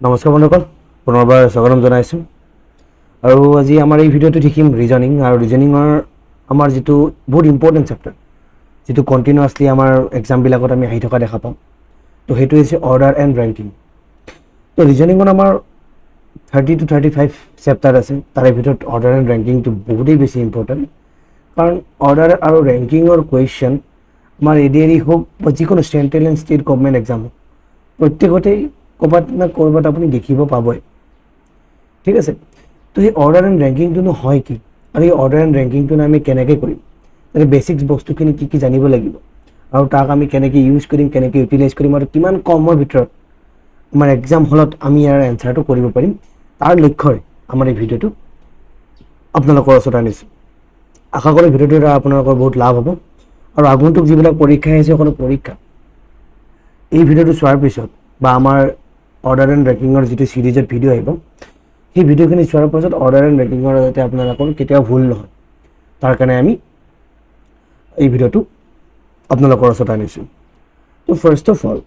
নমস্কাৰ বন্ধুসকল, পুনৰবাৰ স্বাগতম জনাইছোঁ। আৰু আজি আমাৰ এই ভিডিঅ'টো দেখিম ৰিজনিং, আৰু ৰিজনিঙৰ আমাৰ যিটো বহুত ইম্পৰ্টেণ্ট চেপ্টাৰ, যিটো কণ্টিনিউৱাছলি আমাৰ এক্সামবিলাকত আমি আহি থকা দেখা পাওঁ। তো সেইটো হৈছে অৰ্ডাৰ এণ্ড ৰেংকিং। তো ৰিজনিঙত আমাৰ 30 to 35 চেপ্টাৰ আছে, তাৰে ভিতৰত অৰ্ডাৰ এণ্ড ৰেংকিংটো বহুতেই বেছি ইম্পৰ্টেণ্ট। কাৰণ অৰ্ডাৰ আৰু ৰেংকিঙৰ কুৱেশ্যন আমাৰ এডিআৰই হওক বা যিকোনো central and state government exam হওক, প্ৰত্যেকতেই ক'ৰবাত না ক'ৰবাত আপুনি দেখিব পাবই। ঠিক আছে, তো সেই অৰ্ডাৰ এণ্ড ৰেংকিংটোনো হয় কি, আৰু এই অৰ্ডাৰ এণ্ড ৰেংকিংটোনো আমি কেনেকৈ কৰিম, তাতে বেছিক্স বস্তুখিনি কি কি জানিব লাগিব, আৰু তাক আমি কেনেকৈ ইউজ কৰিম, কেনেকৈ ইউটিলাইজ কৰিম, আৰু কিমান কমৰ ভিতৰত আমাৰ এক্সাম হলত আমি ইয়াৰ এনচাৰটো কৰিব পাৰিম, তাৰ লক্ষ্যৰে আমাৰ এই ভিডিঅ'টো আপোনালোকৰ ওচৰত আনিছোঁ। আশা কৰোঁ ভিডিঅ'টোৰ দ্বাৰা আপোনালোকৰ বহুত লাভ হ'ব। আৰু আগন্তুক যিবিলাক পৰীক্ষা আহিছে, সকলো পৰীক্ষা এই ভিডিঅ'টো চোৱাৰ পিছত বা আমাৰ অৰ্ডাৰ এণ্ড ৰেংকিঙৰ যিটো ছিৰিজত ভিডিঅ' আহিব, সেই ভিডিঅ'খিনি চোৱাৰ পাছত অৰ্ডাৰ এণ্ড ৰেংকিঙৰ যাতে আপোনালোকৰ কেতিয়াও ভুল নহয়, তাৰ কাৰণে আমি এই ভিডিঅ'টো আপোনালোকৰ ওচৰত আনিছোঁ। তো first of all,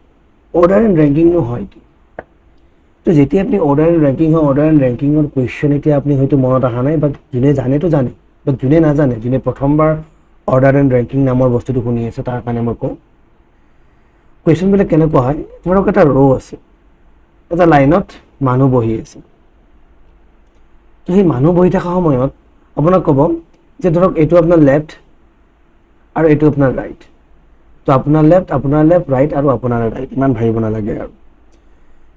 order and ৰেংকিংনো হয় কি? তো যেতিয়া আপুনি অৰ্ডাৰ এণ্ড ৰেংকিং হয়, অৰ্ডাৰ এণ্ড ৰেংকিঙৰ কুৱেশ্যন এতিয়া আপুনি হয়তো মনত অহা নাই, বা যোনে জানেতো জানে, বাট যোনে নাজানে, যোনে প্ৰথমবাৰ অৰ্ডাৰ এণ্ড ৰেংকিং নামৰ বস্তুটো শুনি আছে, তাৰ কাৰণে মই কওঁ, কুৱেশ্যনবিলাক কেনেকুৱা হয়। ধৰক এটা ৰ' আছে, এটা লাইনত মানুহ বহি আছে। তো সেই মানুহ বহি থকা সময়ত আপোনাক ক'ব যে ধৰক এইটো আপোনাৰ লেফ্ট আৰু এইটো আপোনাৰ ৰাইট। তো আপোনাৰ লেফ্ট, ৰাইট আৰু আপোনাৰ ৰাইট, ইমান ভাবিব নালাগে আৰু।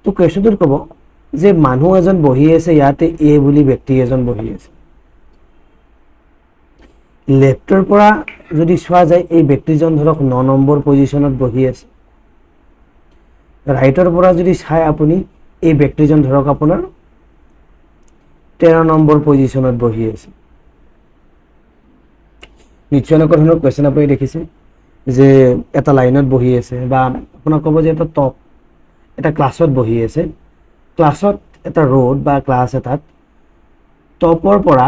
তো কুৱেশ্যনটোত ক'ব যে মানুহ এজন বহি আছে, ইয়াতে এ বুলি ব্যক্তি এজন বহি আছে। লেফ্টৰ পৰা যদি চোৱা যায়, এই ব্যক্তিজন ধৰক 9 নম্বৰ পজিশ্যনত বহি আছে। ৰাইটৰ পৰা যদি চাই আপুনি, এই ব্যক্তিজন ধৰক আপোনাৰ 13 নম্বৰ পজিশ্যনত বহি আছে। নিশ্চয় এনেকুৱা ধৰণৰ কুৱেশ্যন আপুনি দেখিছে যে এটা লাইনত বহি আছে, বা আপোনাক ক'ব যে এটা টপ, এটা ক্লাছত বহি আছে। ক্লাছত এটা ৰোড বা ক্লাছ এটাত টপৰ পৰা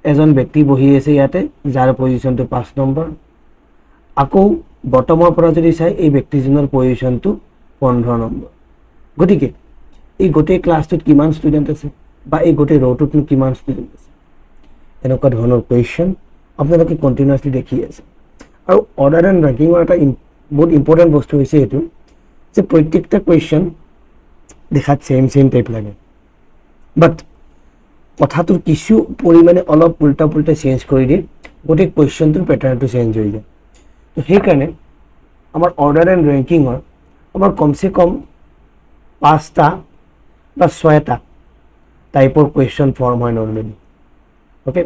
এজন ব্যক্তি বহি আছে ইয়াতে, যাৰ পজিশ্যনটো 5 নম্বৰ। আকৌ বটমৰ পৰা যদি চাই, এই ব্যক্তিজনৰ পজিশ্যনটো 15 নম্বৰ। গতিকে এই গোটেই ক্লাছটোত কিমান ষ্টুডেণ্ট আছে, বা এই গোটেই ৰ'টোতনো কিমান ষ্টুডেণ্ট আছে, এনেকুৱা ধৰণৰ কুৱেশ্যন আপোনালোকে কণ্টিনিউৱাছলি দেখি আছে। আৰু অৰ্ডাৰ এণ্ড ৰেংকিঙৰ এটা বহুত ইম্পৰ্টেণ্ট বস্তু হৈছে এইটো, যে প্ৰত্যেকটা কুৱেশ্যন দেখাত ছেম টাইপ লাগে, বাট কথাটোৰ কিছু পৰিমাণে অলপ উল্টা পুল্টা চেঞ্জ কৰি দিয়ে, গোটেই কুৱেশ্যনটোৰ পেটাৰ্ণটো চেঞ্জ হৈ যায়। তো সেইকাৰণে আমাৰ অৰ্ডাৰ এণ্ড ৰেংকিঙৰ আমাৰ কমচে কম 5টা বা 6টা টাইপৰ কুৱেশ্যন ফৰ্ম হয় নৰ্মেলি। অ'কে,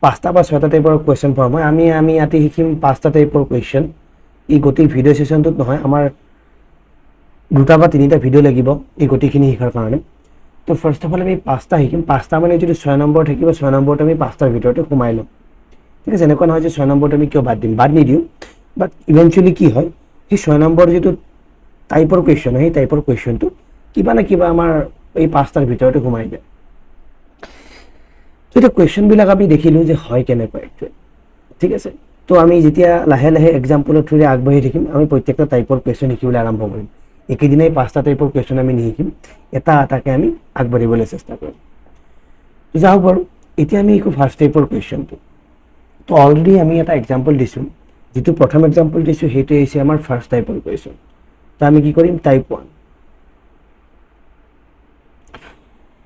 5টা বা 6টা টাইপৰ কুৱেশ্যন ফৰ্ম হয়। আমি ইয়াতে শিকিম 5টা টাইপৰ কুৱেশ্যন। এই গোটেই ভিডিঅ' ছেশ্যনটোত নহয়, আমাৰ 2টা বা 3টা ভিডিঅ' লাগিব এই গোটেইখিনি শিকাৰ কাৰণে। তো ফাৰ্ষ্ট অফ অল আমি 5টা শিকিম। 5টা মানে যদি 6 নম্বৰ থাকিব, 6 নম্বৰটো আমি 5টাৰ ভিতৰতে সোমাই ল'ম। ঠিক আছে, এনেকুৱা নহয় যে 6 নম্বৰটো আমি কিয় বাদ নিদিওঁ, বাট ইভেঞ্চুৱেলি কি হয়, সেই 6 নম্বৰ যিটো টাইপৰ কুৱেশ্যন, সেই টাইপৰ কুৱেশ্যনটো কিবা না কিবা আমাৰ এই 5টাৰ ভিতৰতে সোমাই যায়। তো এতিয়া কুৱেশ্যনবিলাক আমি দেখিলোঁ যে হয় কেনেকুৱা একচুৱেলি। ঠিক আছে, তো আমি যেতিয়া লাহে লাহে এক্সাম্পলৰ থ্ৰুৰে আগবাঢ়ি থাকিম, আমি প্ৰত্যেকটা টাইপৰ কুৱেশ্যন শিকিবলৈ আৰম্ভ কৰিম। একেদিনাই 5টা টাইপৰ কুৱেশ্যন আমি নিশিকিম, এটা এটাকৈ আমি আগবাঢ়িবলৈ চেষ্টা কৰিম। যাওক বাৰু, এতিয়া আমি শিকোঁ ফাৰ্ষ্ট টাইপৰ কুৱেশ্যনটো। তো অলৰেডি আমি এটা এক্সাম্পল দিছোঁ, যিটো প্ৰথম এক্সাম্পল দিছোঁ সেইটোৱে হৈছে আমাৰ ফাৰ্ষ্ট টাইপৰ কুৱেশ্যন। তো আমি কি কৰিম, টাইপ 1।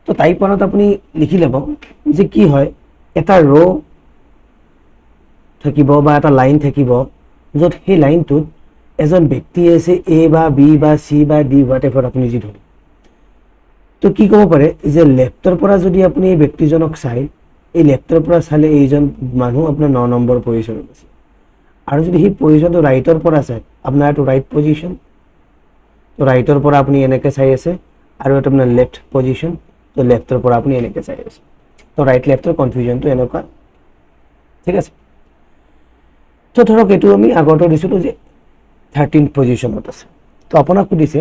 তো টাইপ 1ত আপুনি লিখি ল'ব যে কি হয়, এটা ৰ' থাকিব বা এটা লাইন থাকিব, য'ত সেই লাইনটোত এজন ব্যক্তি আছে, এ বা বি বা চি বা ডি হোৱাট এভাৰ আপুনি যি ধৰে। তো কি ক'ব পাৰে যে লেফ্টৰ পৰা যদি আপুনি এই ব্যক্তিজনক চাই, এই লেফ্টৰ পৰা চালে এইজন মানুহ আপোনাৰ 9 নম্বৰ পজিশ্যনত আছে। আৰু যদি সেই পজিশ্যনটো ৰাইটৰ পৰা চাই, আপোনাৰ এইটো ৰাইট পজিশ্যন। তো ৰাইটৰ পৰা আপুনি এনেকৈ চাই আছে, আৰু এইটো আপোনাৰ লেফ্ট পজিশ্যন। তো লেফ্টৰ পৰা আপুনি এনেকৈ চাই আছে। তো ৰাইট লেফ্টৰ কনফিউজনটো এনেকুৱা। ঠিক আছে, তো ধৰক এইটো আমি আগতে দিছিলোঁ যে 13th পজিশ্যনত আছে। তো আপোনাক সুধিছে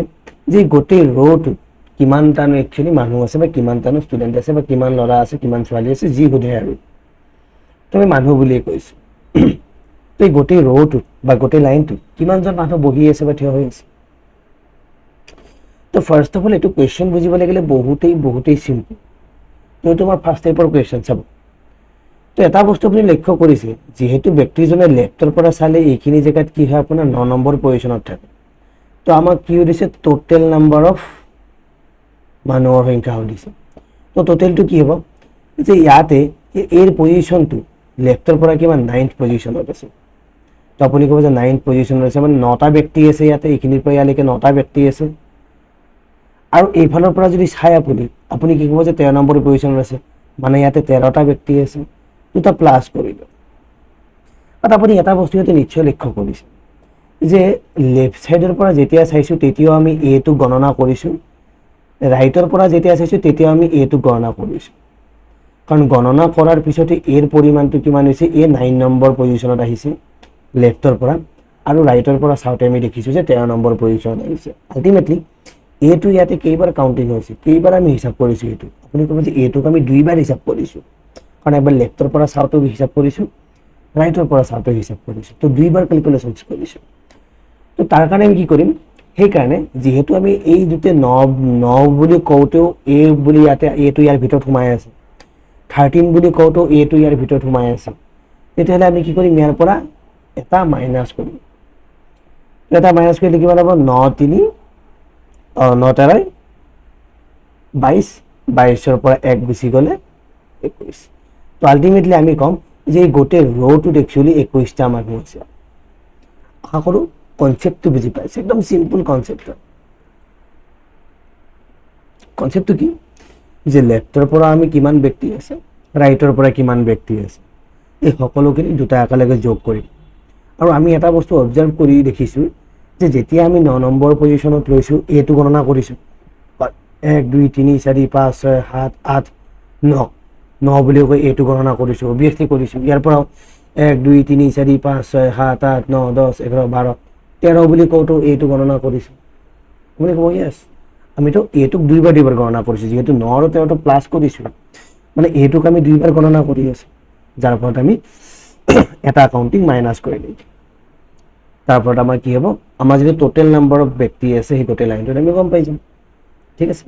যে গোটেই ৰ'টোত কিমানটানো একচুৱেলি মানুহ আছে, বা কিমানটানো ষ্টুডেণ্ট আছে, বা কিমান ল'ৰা আছে, কিমান ছোৱালী আছে, যি সোধে আৰু। তো আমি মানুহ বুলিয়ে কৈছোঁ। তো এই গোটেই ৰ'টোত বা গোটেই লাইনটোত কিমানজন মানুহ বহি আছে বা থিয় হৈ আছে? তো ফাৰ্ষ্ট অফ অল এইটো কুৱেশ্যন বুজিব লাগিলে বহুতেই চিম্পল। তো এইটো আমাৰ ফাৰ্ষ্ট টাইপৰ কুৱেশ্যন চাব। তো এটা বস্তু আপুনি লক্ষ্য কৰিছে, যিহেতু ব্যক্তিজনে লেফ্টৰ পৰা চালে এইখিনি জেগাত কি হয় আপোনাৰ 9 নম্বৰ পজিশ্যনত থাকে। তো আমাক কি সুধিছে, টোটেল নাম্বাৰ অফ মানুহৰ সংখ্যা সুধিছে। তো টোটেলটো কি হ'ব, যে ইয়াতে এৰ পজিশ্যনটো লেফ্টৰ পৰা কিমান 9th পজিশ্যনত আছে। তো আপুনি ক'ব যে 9th পজিশ্যনত আছে, মানে 9টা ব্যক্তি আছে ইয়াতে, এইখিনিৰ পৰা ইয়ালৈকে 9টা ব্যক্তি আছে। আৰু এইফালৰ পৰা যদি চাই আপুনি কি ক'ব যে 13 নম্বৰ পজিশ্যনত আছে, মানে ইয়াতে 13টা ব্যক্তি আছে। দুটা প্লাছ কৰিল। বাট আপুনি এটা বস্তু ইয়াতে নিশ্চয় লক্ষ্য কৰিছে যে লেফ্ট ছাইডৰ পৰা যেতিয়া চাইছোঁ তেতিয়াও আমি এটো গণনা কৰিছোঁ, ৰাইটৰ পৰা যেতিয়া চাইছোঁ তেতিয়াও আমি এটো গণনা কৰিছোঁ। কাৰণ গণনা কৰাৰ পিছতে এৰ পৰিমাণটো কিমান হৈছে, 9 নম্বৰ পজিশ্যনত আহিছে লেফ্টৰ পৰা, আৰু ৰাইটৰ পৰা চাওঁতে আমি দেখিছোঁ যে 13 নম্বৰ পজিশ্যনত আহিছে। আল্টিমেটলি এটো ইয়াতে কেইবাৰ কাউণ্টিং হৈছে, কেইবাৰ আমি হিচাপ কৰিছোঁ এইটো। আপুনি ক'ব যে এটোক আমি 2বাৰ হিচাপ কৰিছোঁ, কাৰণ এবাৰ লেফ্টৰ পৰা চাওঁতেও হিচাপ কৰিছোঁ, ৰাইটৰ পৰা চাওঁতেও হিচাপ কৰিছোঁ। তো 2বাৰ কেলকুলেশ্যন কৰিছোঁ। তো তাৰ কাৰণে আমি কি কৰিম, সেইকাৰণে যিহেতু আমি এই দুটা 9 বুলি কওঁতেও এ বুলি ইয়াতে এটো ইয়াৰ ভিতৰত সোমাই আছে, 13 বুলি কওঁতেও এটো ইয়াৰ ভিতৰত সোমাই আছে, তেতিয়াহ'লে আমি কি কৰিম, ইয়াৰ পৰা এটা মাইনাছ কৰিম। এটা মাইনাছ কৰিলে কিমান হ'ব, 9 3 9 13 22, 22ৰ পৰা 1 গুচি গ'লে 21। তো আল্টিমেটলি আমি ক'ম যে এই গোটেই ৰ'টোত একচুৱেলি 21টা মানুহ আছে। আশা কৰোঁ কনচেপ্টটো বুজি পাইছে, একদম চিম্পল কনচেপ্ট। কনচেপ্টটো কি, যে লেফ্টৰ পৰা আমি কিমান ব্যক্তি আছে, ৰাইটৰ পৰা কিমান ব্যক্তি আছে, এই সকলোখিনি দুটা একেলগে যোগ কৰিম। আৰু আমি এটা বস্তু অবজাৰ্ভ কৰি দেখিছোঁ যে যেতিয়া আমি 9 নম্বৰ পজিশ্যনত লৈছোঁ, এটো গণনা কৰিছোঁ 1 2 3 4 5 6 7 8 9 বুলি কৈ এটো গণনা কৰিছোঁ, অবভিয়াছলি কৰিছোঁ। ইয়াৰ পৰাও 1 2 3 4 5 6 7 8 9 10 11 12 13 বুলি কওঁতো এটো গণনা কৰিছোঁ। আপুনি ক'ব য়েছ, আমিতো এটোক 2বাৰ গণনা কৰিছোঁ, যিহেতু 9 আৰু 13টো প্লাছ কৰিছোঁ, মানে এটোক আমি 2বাৰ গণনা কৰি আছোঁ, যাৰ ফলত আমি এটা কাউণ্টিং মাইনাছ কৰি দিম। তাৰ ফলত আমাৰ কি হ'ব, আমাৰ যিটো টোটেল নাম্বাৰ অফ ব্যক্তি আছে সেই গোটেই লাইনটোত আমি গম পাই যাম। ঠিক আছে।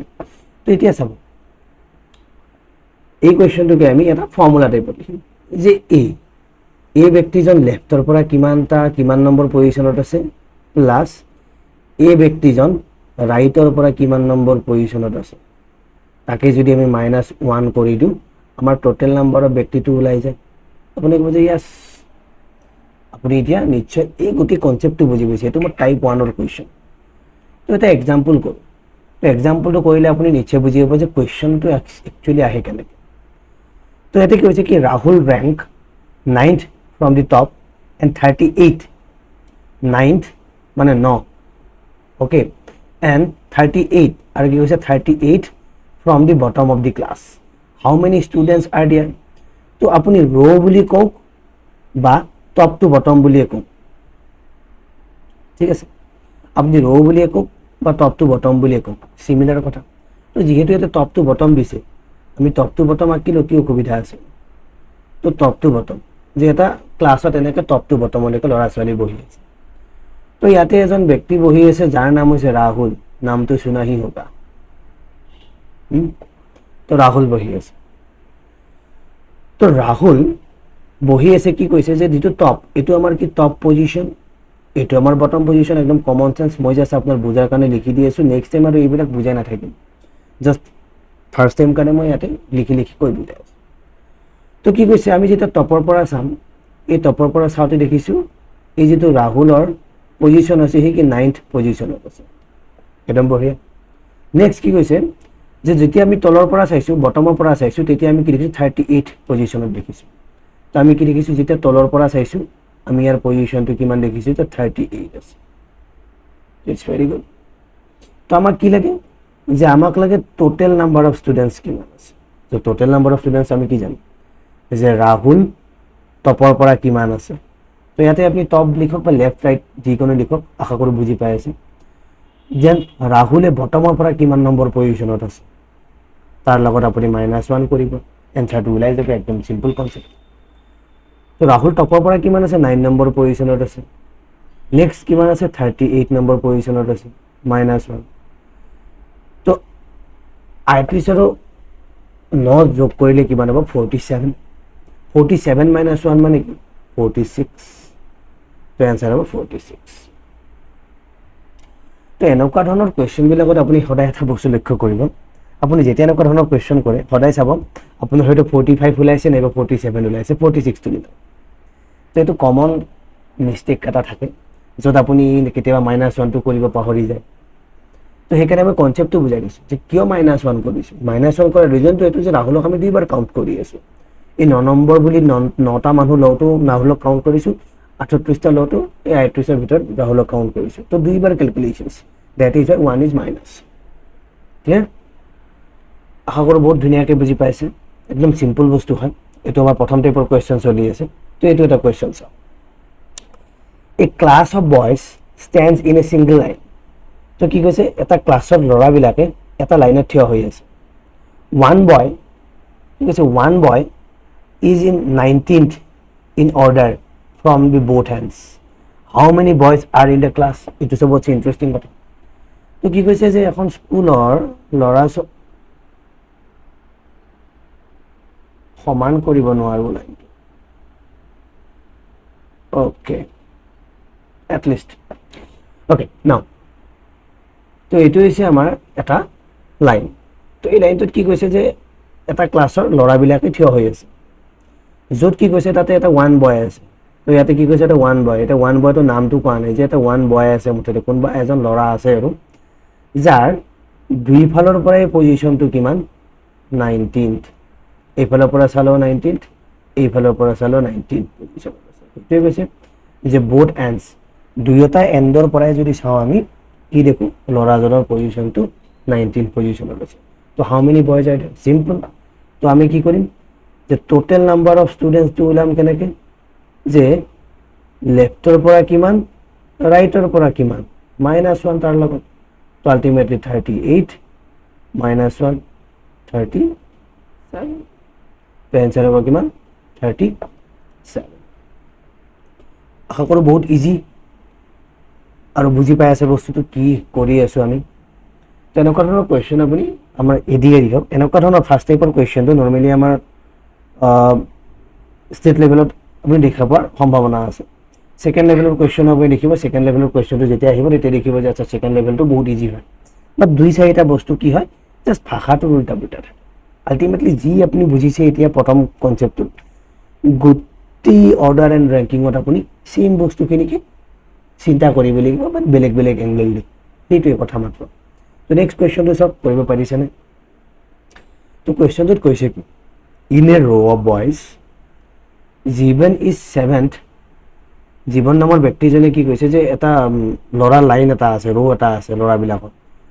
তো এতিয়া চাব, এই কুৱেশ্যনটোকে আমি এটা ফৰ্মুলা টাইপত লিখিম যে এই ব্যক্তিজন লেফ্টৰ পৰা কিমান নম্বৰ পজিশ্যনত আছে, প্লাছ এই ব্যক্তিজন ৰাইটৰ পৰা কিমান নম্বৰ পজিশ্যনত আছে, তাকে যদি আমি -1 কৰি দিওঁ, আমাৰ টোটেল নাম্বাৰ অফ ব্যক্তিটো ওলাই যায়। আপুনি ক'ব যে য়েছ, আপুনি এতিয়া নিশ্চয় এই গোটেই কনচেপ্টটো বুজি পাইছে। এইটো মোৰ টাইপ 1ৰ কুৱেশ্যন। তো এটা এক্সাম্পল কৰোঁ। তো এক্সাম্পলটো কৰিলে আপুনি নিশ্চয় বুজি পাব যে কুৱেশ্যনটো একচুৱেলি আহে কেনেকৈ। তো ইয়াতে কি হৈছে কি, Rahul rank 9th from the top and 38 9th মানে 9, অ'কে, এণ্ড 38 আৰু কি কৈছে 38 from the bottom of the class. How many students are there. তো আপুনি ৰ' বুলি কওক বা টপ টু বটম বুলিয়ে কওক, ঠিক আছে, আপুনি ৰ' বুলিয়ে কওক বা টপ টু বটম বুলিয়ে কওক, চিমিলাৰ কথা। তো যিহেতু ইয়াতে টপ টু বটম দিছে, আমি টপ টু বটম আঁকিলেও কি অসুবিধা আছে। তো টপ টু বটম, যে এটা ক্লাছত এনেকৈ টপ টু বটমলৈকে ল'ৰা ছোৱালী বহি আছে। তো ইয়াতে এজন ব্যক্তি বহি আছে যাৰ নাম হৈছে ৰাহুল, নামটো শুনাহি হোগা। তো ৰাহুল বহি আছে। তো ৰাহুল বহি আছে, কি কৈছে যে যিটো টপ, এইটো আমাৰ কি টপ পজিশ্যন, এইটো আমাৰ বটম পজিশ্যন, একদম কমন চেন্স। মই জাষ্ট আপোনাৰ বুজাৰ কাৰণে লিখি দি আছোঁ, নেক্সট টাইম আৰু এইবিলাক বুজাই নাথাকিম, জাষ্ট ফাৰ্ষ্ট টাইম কাৰণে মই ইয়াতে লিখি কৈ বুজাই আছোঁ। তো কি কৈছে, আমি যেতিয়া টপৰ পৰা চাম, এই টপৰ পৰা চাওঁতে দেখিছোঁ এই যিটো ৰাহুলৰ পজিশ্যন আছে সেই কি 9th পজিশ্যনত আছে, একদম বঢ়িয়া। নেক্সট কি কৈছে, যে যেতিয়া আমি তলৰ পৰা চাইছোঁ, বটমৰ পৰা চাইছোঁ, তেতিয়া আমি কি দেখিছোঁ 38 পজিশ্যনত দেখিছোঁ। তো আমি কি দেখিছোঁ, যেতিয়া তলৰ পৰা চাইছোঁ আমি ইয়াৰ পজিশ্যনটো কিমান দেখিছোঁ, তো 38 আছে। It's very good. তো আমাক কি লাগে, যে আমাক লাগে টোটেল নাম্বাৰ অফ ষ্টুডেণ্টছ কিমান আছে। তো টোটেল নাম্বাৰ অফ ষ্টুডেণ্টছ আমি কি জানো, যে ৰাহুল টপৰ পৰা কিমান আছে। তো ইয়াতে আপুনি টপ লিখক বা লেফ্ট ৰাইট যিকোনো লিখক, আশা কৰোঁ বুজি পাই আছে। যেন ৰাহুলে বটমৰ পৰা কিমান নম্বৰ পজিশ্যনত আছে, তাৰ লগত আপুনি -1 কৰিব, এনচাৰটো ওলাই যাব, একদম চিম্পল কনচেপ্ট। তো ৰাহুল টপৰ পৰা কিমান আছে, 9 নম্বৰ পজিশ্যনত আছে। নেক্সট কিমান আছে, 38 নম্বৰ পজিশ্যনত আছে, -1। 38 আৰু 9 যোগ কৰিলে কিমান হ'ব 47 47 minus 1 মানে কি 46 তো এনসাৰ হ'ব 46 তো এনেকুৱা ধৰণৰ কোৱেশ্চন বিলাকত আপুনি সদায় এটা বস্তু লক্ষ্য কৰিব আপুনি যেতিয়া এনেকুৱা ধৰণৰ কোৱেশ্চন কৰে সদায় চাব আপুনি হয়তো 45 ওলাইছে নাইবা 47 ওলাইছে 46 তুলি লওক তো এইটো কমন মিষ্টেক এটা থাকে য'ত আপুনি কেতিয়াবা -1 টো কৰিব পাহৰি যায় তো সেইকাৰণে আমি কনচেপ্টটো বুজাই দিছোঁ যে কিয় -1 কৰিছোঁ -1 কৰাৰ ৰিজনটো এইটো যে ৰাহুলক আমি দুইবাৰ কাউণ্ট কৰি আছোঁ এই 9 নম্বৰ বুলি 9টা মানুহ লওঁতো ৰাহুলক কাউণ্ট কৰিছোঁ 38টা লওঁতো এই 38ৰ ভিতৰত ৰাহুলক কাউণ্ট কৰিছোঁ তো দুইবাৰ calculations that is why 1 is minus clear আশা কৰোঁ বহুত ধুনীয়াকৈ বুজি পাইছে একদম সিম্পল বস্তু হয় এইটো আমাৰ প্ৰথম টাইপৰ কোৱেশ্চন চলি আছে তো এইটো এটা কোৱেশ্চন চাওঁ A class of boys stands in a single line. তো কি কৈছে এটা ক্লাছৰ ল'ৰাবিলাকে এটা লাইনত থিয় হৈ আছে one boy কি কৈছে one boy is in 19th in order from the both hands. How many boys are in the class? এইটো সবতছে ইন্টারেস্টিং কথা তো কি কৈছে যে এখন স্কুলৰ ল'ৰা সমান কৰিব নোৱাৰো লাইনটো okay at least okay now তো এইটো হৈছে আমাৰ এটা লাইন তো এই লাইনটোত কি কৈছে যে এটা ক্লাছৰ ল'ৰাবিলাকে থিয় হৈ আছে য'ত কি কৈছে তাতে এটা ওৱান বয় আছে তো ইয়াতে কি কৈছে এটা ওৱান বয় এটা ওৱান বয়টো নামটো কোৱা নাই যে এটা ওৱান বয় আছে মুঠতে কোনোবা এজন ল'ৰা আছে আৰু যাৰ দুইফালৰ পৰাই পজিশ্যনটো কিমান 19th এইফালৰ পৰা চালো 19th এইফালৰ পৰা চালো 19th পজিশ্যন আছে এইটোৱে কৈছে যে বোথ এন্ডছ দুয়োটা এণ্ডৰ পৰাই যদি চাওঁ আমি কি দেখো ল'ৰাজনৰ পজিশ্যনটো 19th পজিশ্যনত আছে তো how many boys are there simple তো আমি কি কৰিম যে টোটাল নাম্বাৰ অফ ষ্টুডেণ্টছটো ওলাম কেনেকৈ যে লেফ্টৰ পৰা কিমান ৰাইটৰ পৰা কিমান -1 তাৰ লগত তো আল্টিমেটলি 38 -1 37 তো এনসাৰ হ'ব কিমান 37 আশা কৰোঁ বহুত ইজি আৰু বুজি পাই আছে বস্তুটো কি কৰি আছো আমি তেনেকুৱা ধৰণৰ কোৱেশ্চন আপুনি আমাৰ এডিআৰি হওক এনেকুৱা ধৰণৰ ফাৰ্ষ্ট টাইপৰ কোৱেশ্চনটো নৰ্মেলি আমাৰ ষ্টেট লেভেলত আপুনি দেখা পোৱাৰ সম্ভাৱনা আছে সেকেন্ড লেভেলৰ কোৱেশ্চন আপুনি দেখিব সেকেন্ড লেভেলৰ কোৱেশ্চনটো যেতিয়া আহিব তেতিয়া দেখিব যে আচ্ছা সেকেন্ড লেভেলটো বহুত ইজি হয় বাট দুই চাৰিটা বস্তু কি হয় জাষ্ট ভাষাটো উল্টা পুল্টা থাকে আল্টিমেটলি যি আপুনি বুজিছে এতিয়া প্ৰথম কনচেপ্টটো গোটেই অৰ্ডাৰ এণ্ড ৰেংকিঙত আপুনি সেম বস্তুখিনিকে চিন্তা কৰিব লাগিব বাট বেলেগ বেলেগ এংগল দি সেইটোৱে কথা মাত্ৰ তো নেক্সট কুৱেশ্যনটো চাওক কৰিব পাৰিছেনে তো কুৱেশ্যনটোত কৈছে কি ইন এ ৰ' অফ বয়জ জীৱন ইজ 7th জীৱন নামৰ ব্যক্তিজনে কি কৈছে যে এটা ল'ৰা লাইন এটা আছে ৰ' এটা আছে ল'ৰাবিলাকৰ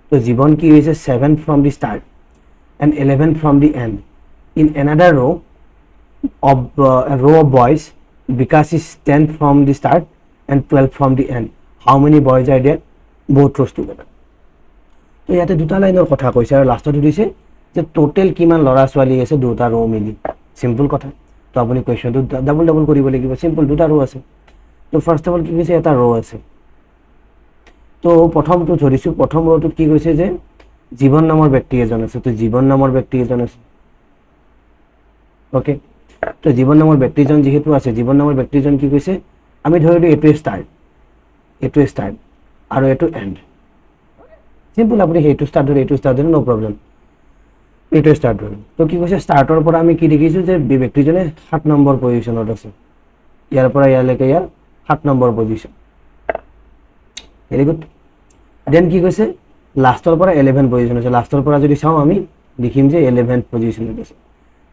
তো জীৱন কি হৈছে 7th from the start and 11th from the end in another row' of boys Bikash is 10th from the start and 12 from the end. How many boys are there? Both rows together. তো ইয়াতে দুটা লাইনৰ কথা কৈছে আৰু লাষ্টত দিছে যে টোটেল কিমান ল'ৰা ছোৱালী আছে দুটা ৰ' মিলি সিম্পল কথা তো আপুনি কুৱেশ্যনটো ডাবল ডাবল কৰিব লাগিব সিম্পল দুটা ৰ' আছে তো ফাৰ্ষ্ট অফ অল কি কৈছে এটা ৰ' আছে তো প্ৰথমটো ধৰিছোঁ প্ৰথম ৰ'টোত কি কৈছে যে জীৱন নামৰ ব্যক্তি এজন আছে তো জীৱন নামৰ ব্যক্তি এজন আছে ওকে তো জীৱন নামৰ ব্যক্তিজন যিহেতু আছে জীৱন নামৰ ব্যক্তিজন কি কৈছে আমি ধৰিলো এইটোৱে ষ্টাৰ্ট আৰু এইটো এণ্ড সিম্পল আপুনি সেইটো ষ্টাৰ্ট ধৰি নো প্ৰব্লেম এইটোৱে ষ্টাৰ্ট ধৰিলো তো কি কৈছে ষ্টাৰ্টৰ পৰা আমি কি দেখিছোঁ যে ব্যক্তিজনে 7 নম্বৰ পজিশ্যনত আছে ইয়াৰ পৰা ইয়ালৈকে ইয়াৰ 7 number position very good then কি কৈছে লাষ্টৰ পৰা 11 পজিশ্যন আছে লাষ্টৰ পৰা যদি চাওঁ আমি দেখিম যে 11th পজিশ্যনত আছে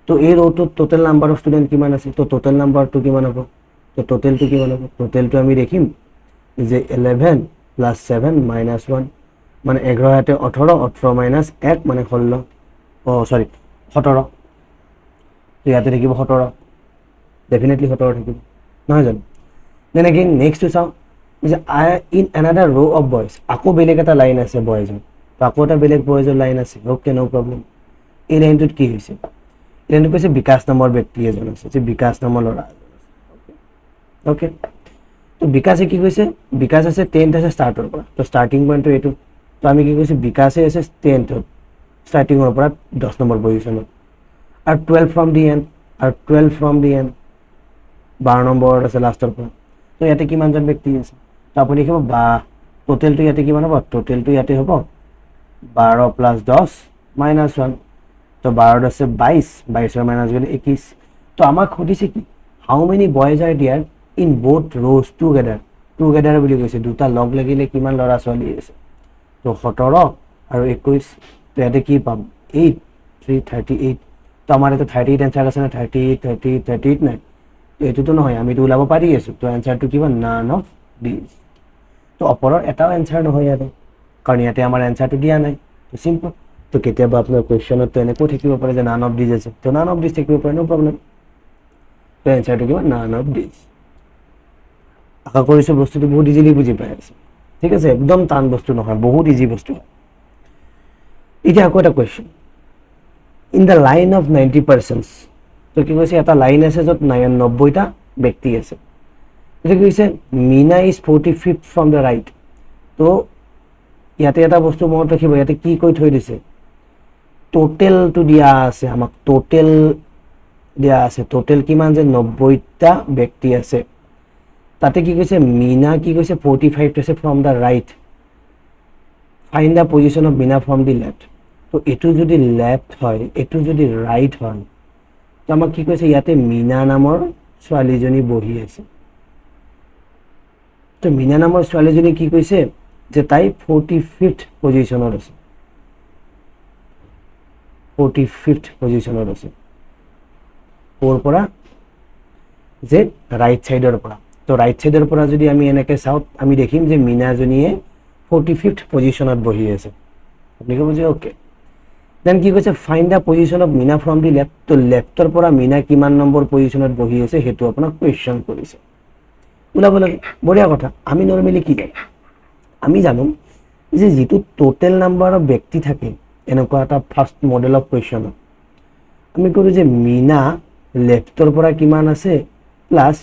তো এই ৰ'টোত টোটেল নাম্বাৰ অফ ষ্টুডেণ্ট কিমান আছে তো টোটেল নাম্বাৰটো কিমান হ'ব তো টোটেলটো কিমান হ'ব টোটেলটো আমি দেখিম যে 11 প্লাস 7 মাইনাস 1 মানে 11 হাতে 18 18 মাইনাস 1 মানে 16 সরি 17 তো ইয়াতে থাকিব 17 ডেফিনেটলি 17 থাকিব নহয় জানো দেন এগেইন নেক্সট চাওঁ যে I in another row of boys আকৌ বেলেগ এটা লাইন আছে বয়জৰ তো আকৌ এটা বেলেগ বয়জৰ লাইন আছে ওকে নো প্ৰবলেম এই লাইনটোত কি হৈছে এই লাইনটো কৈছে বিকাশ নামৰ ব্যক্তি এজন আছে যে বিকাশ নামৰ ল'ৰা ওকে তো বিকাশে কি কৈছে বিকাশ আছে 10th আছে স্টাৰ্টৰ পৰা তো স্টাৰ্টিং পইণ্টটো এইটো তো আমি কি কৈছে বিকাশে আছে 10th ষ্টাৰ্টিঙৰ পৰা 10 নম্বৰ পজিশ্যনত আৰু 12 ফ্ৰম দি এণ্ড আৰু 12 ফ্ৰম দি এণ্ড 12 নম্বৰত আছে লাষ্টৰ পৰা তো ইয়াতে কিমানজন ব্যক্তি আছে তো আপুনি দেখিব বা টোটেলটো ইয়াতে কিমান হ'ব টোটেলটো ইয়াতে হ'ব 12 প্লাছ 10 মাইনাছ 1 তো 12 আছে 22 22 মাইনাছ গ'লে 21 তো আমাক সুধিছে কি how many boys are there in both rows together বুলি কৈছে দুটা লগ লাগিলে কিমান ল'ৰা ছোৱালী আছে তো 17 আৰু 21 তো ইয়াতে কি পাম 8 3 38 তো আমাৰ এটা 38 এনসাৰ আছে না 38 নাই তো এইটোতো নহয় আমি তো ওলাব পাৰি আছো তো এনসাৰটো কিবা নান অফ দিস তো ওপৰৰ এটাও এনসাৰ নহয় ইয়াতে কাৰণ ইয়াতে আমাৰ এনসাৰটো দিয়া নাই তো সিম্পল তো কেতিয়াবা আপোনাৰ কুৱেশ্যনত তো এনেকৈ থাকিব পাৰে যে নান অফ দিস আছে তো নান অফ দিস থাকিব পাৰে নো প্ৰব্লেম তো এনসাৰটো কিবা নান অফ দিস আশা কৰিছো বস্তুটো বহুত ইজিলি বুজি পাই আছে ঠিক আছে একদম টান বস্তু নহয় বহুত ইজি বস্তু এতিয়া আকৌ এটা question in the line of 90% তো কি কৈছে এটা লাইন আছে য'ত 90টা ব্যক্তি আছে এটা কি কৈছে Meena is 45th from the right তো ইয়াতে এটা বস্তু মনত ৰাখিব ইয়াতে কি কৈ থৈ দিছে টোটেলটো দিয়া আছে আমাক টোটেল দিয়া আছে টোটেল কিমান যে 90টা ব্যক্তি আছে তাতে কি কৈছে মিনা কি কৈছে 45 আছে from the right find the position of Meena from the left তো এটো যদি লেফট হয় এটো যদি ৰাইট হয় তো আমাক কি কৈছে ইয়াতে মিনা নামৰ ছোৱালীজনী বহি আছে তো মিনা নামৰ ছোৱালীজনী কি কৈছে যে তাই 45th পজিশনত আছে 45th পজিশনত আছে ওৰ পৰা যে ৰাইট সাইডৰ পৰা তো ৰাইট সাইডৰ পৰা যদি আমি এনেকৈ চাও আমি দেখিম যে মিনাজনীয়ে 45th পজিশনত বহি আছে আপনি ক'ব যে ওকে দেন কি কৈছে find the position of Meena from the left তো লেফটৰ পৰা মিনা কিমান নম্বৰ পজিশনত বহি আছে হেতু আপোনাক কোৱেশ্চন কৰিছে ওলাব লাগে বঢ়িয়া কথা আমি নৰমালি কি জানো আমি জানো যে যেটো টোটেল নাম্বাৰ অফ ব্যক্তি থাকে এনেকুৱা এটা ফাৰ্স্ট মডেল অফ কোৱেশ্চন আমি কৰো যে মিনা লেফটৰ পৰা কিমান আছে প্লাস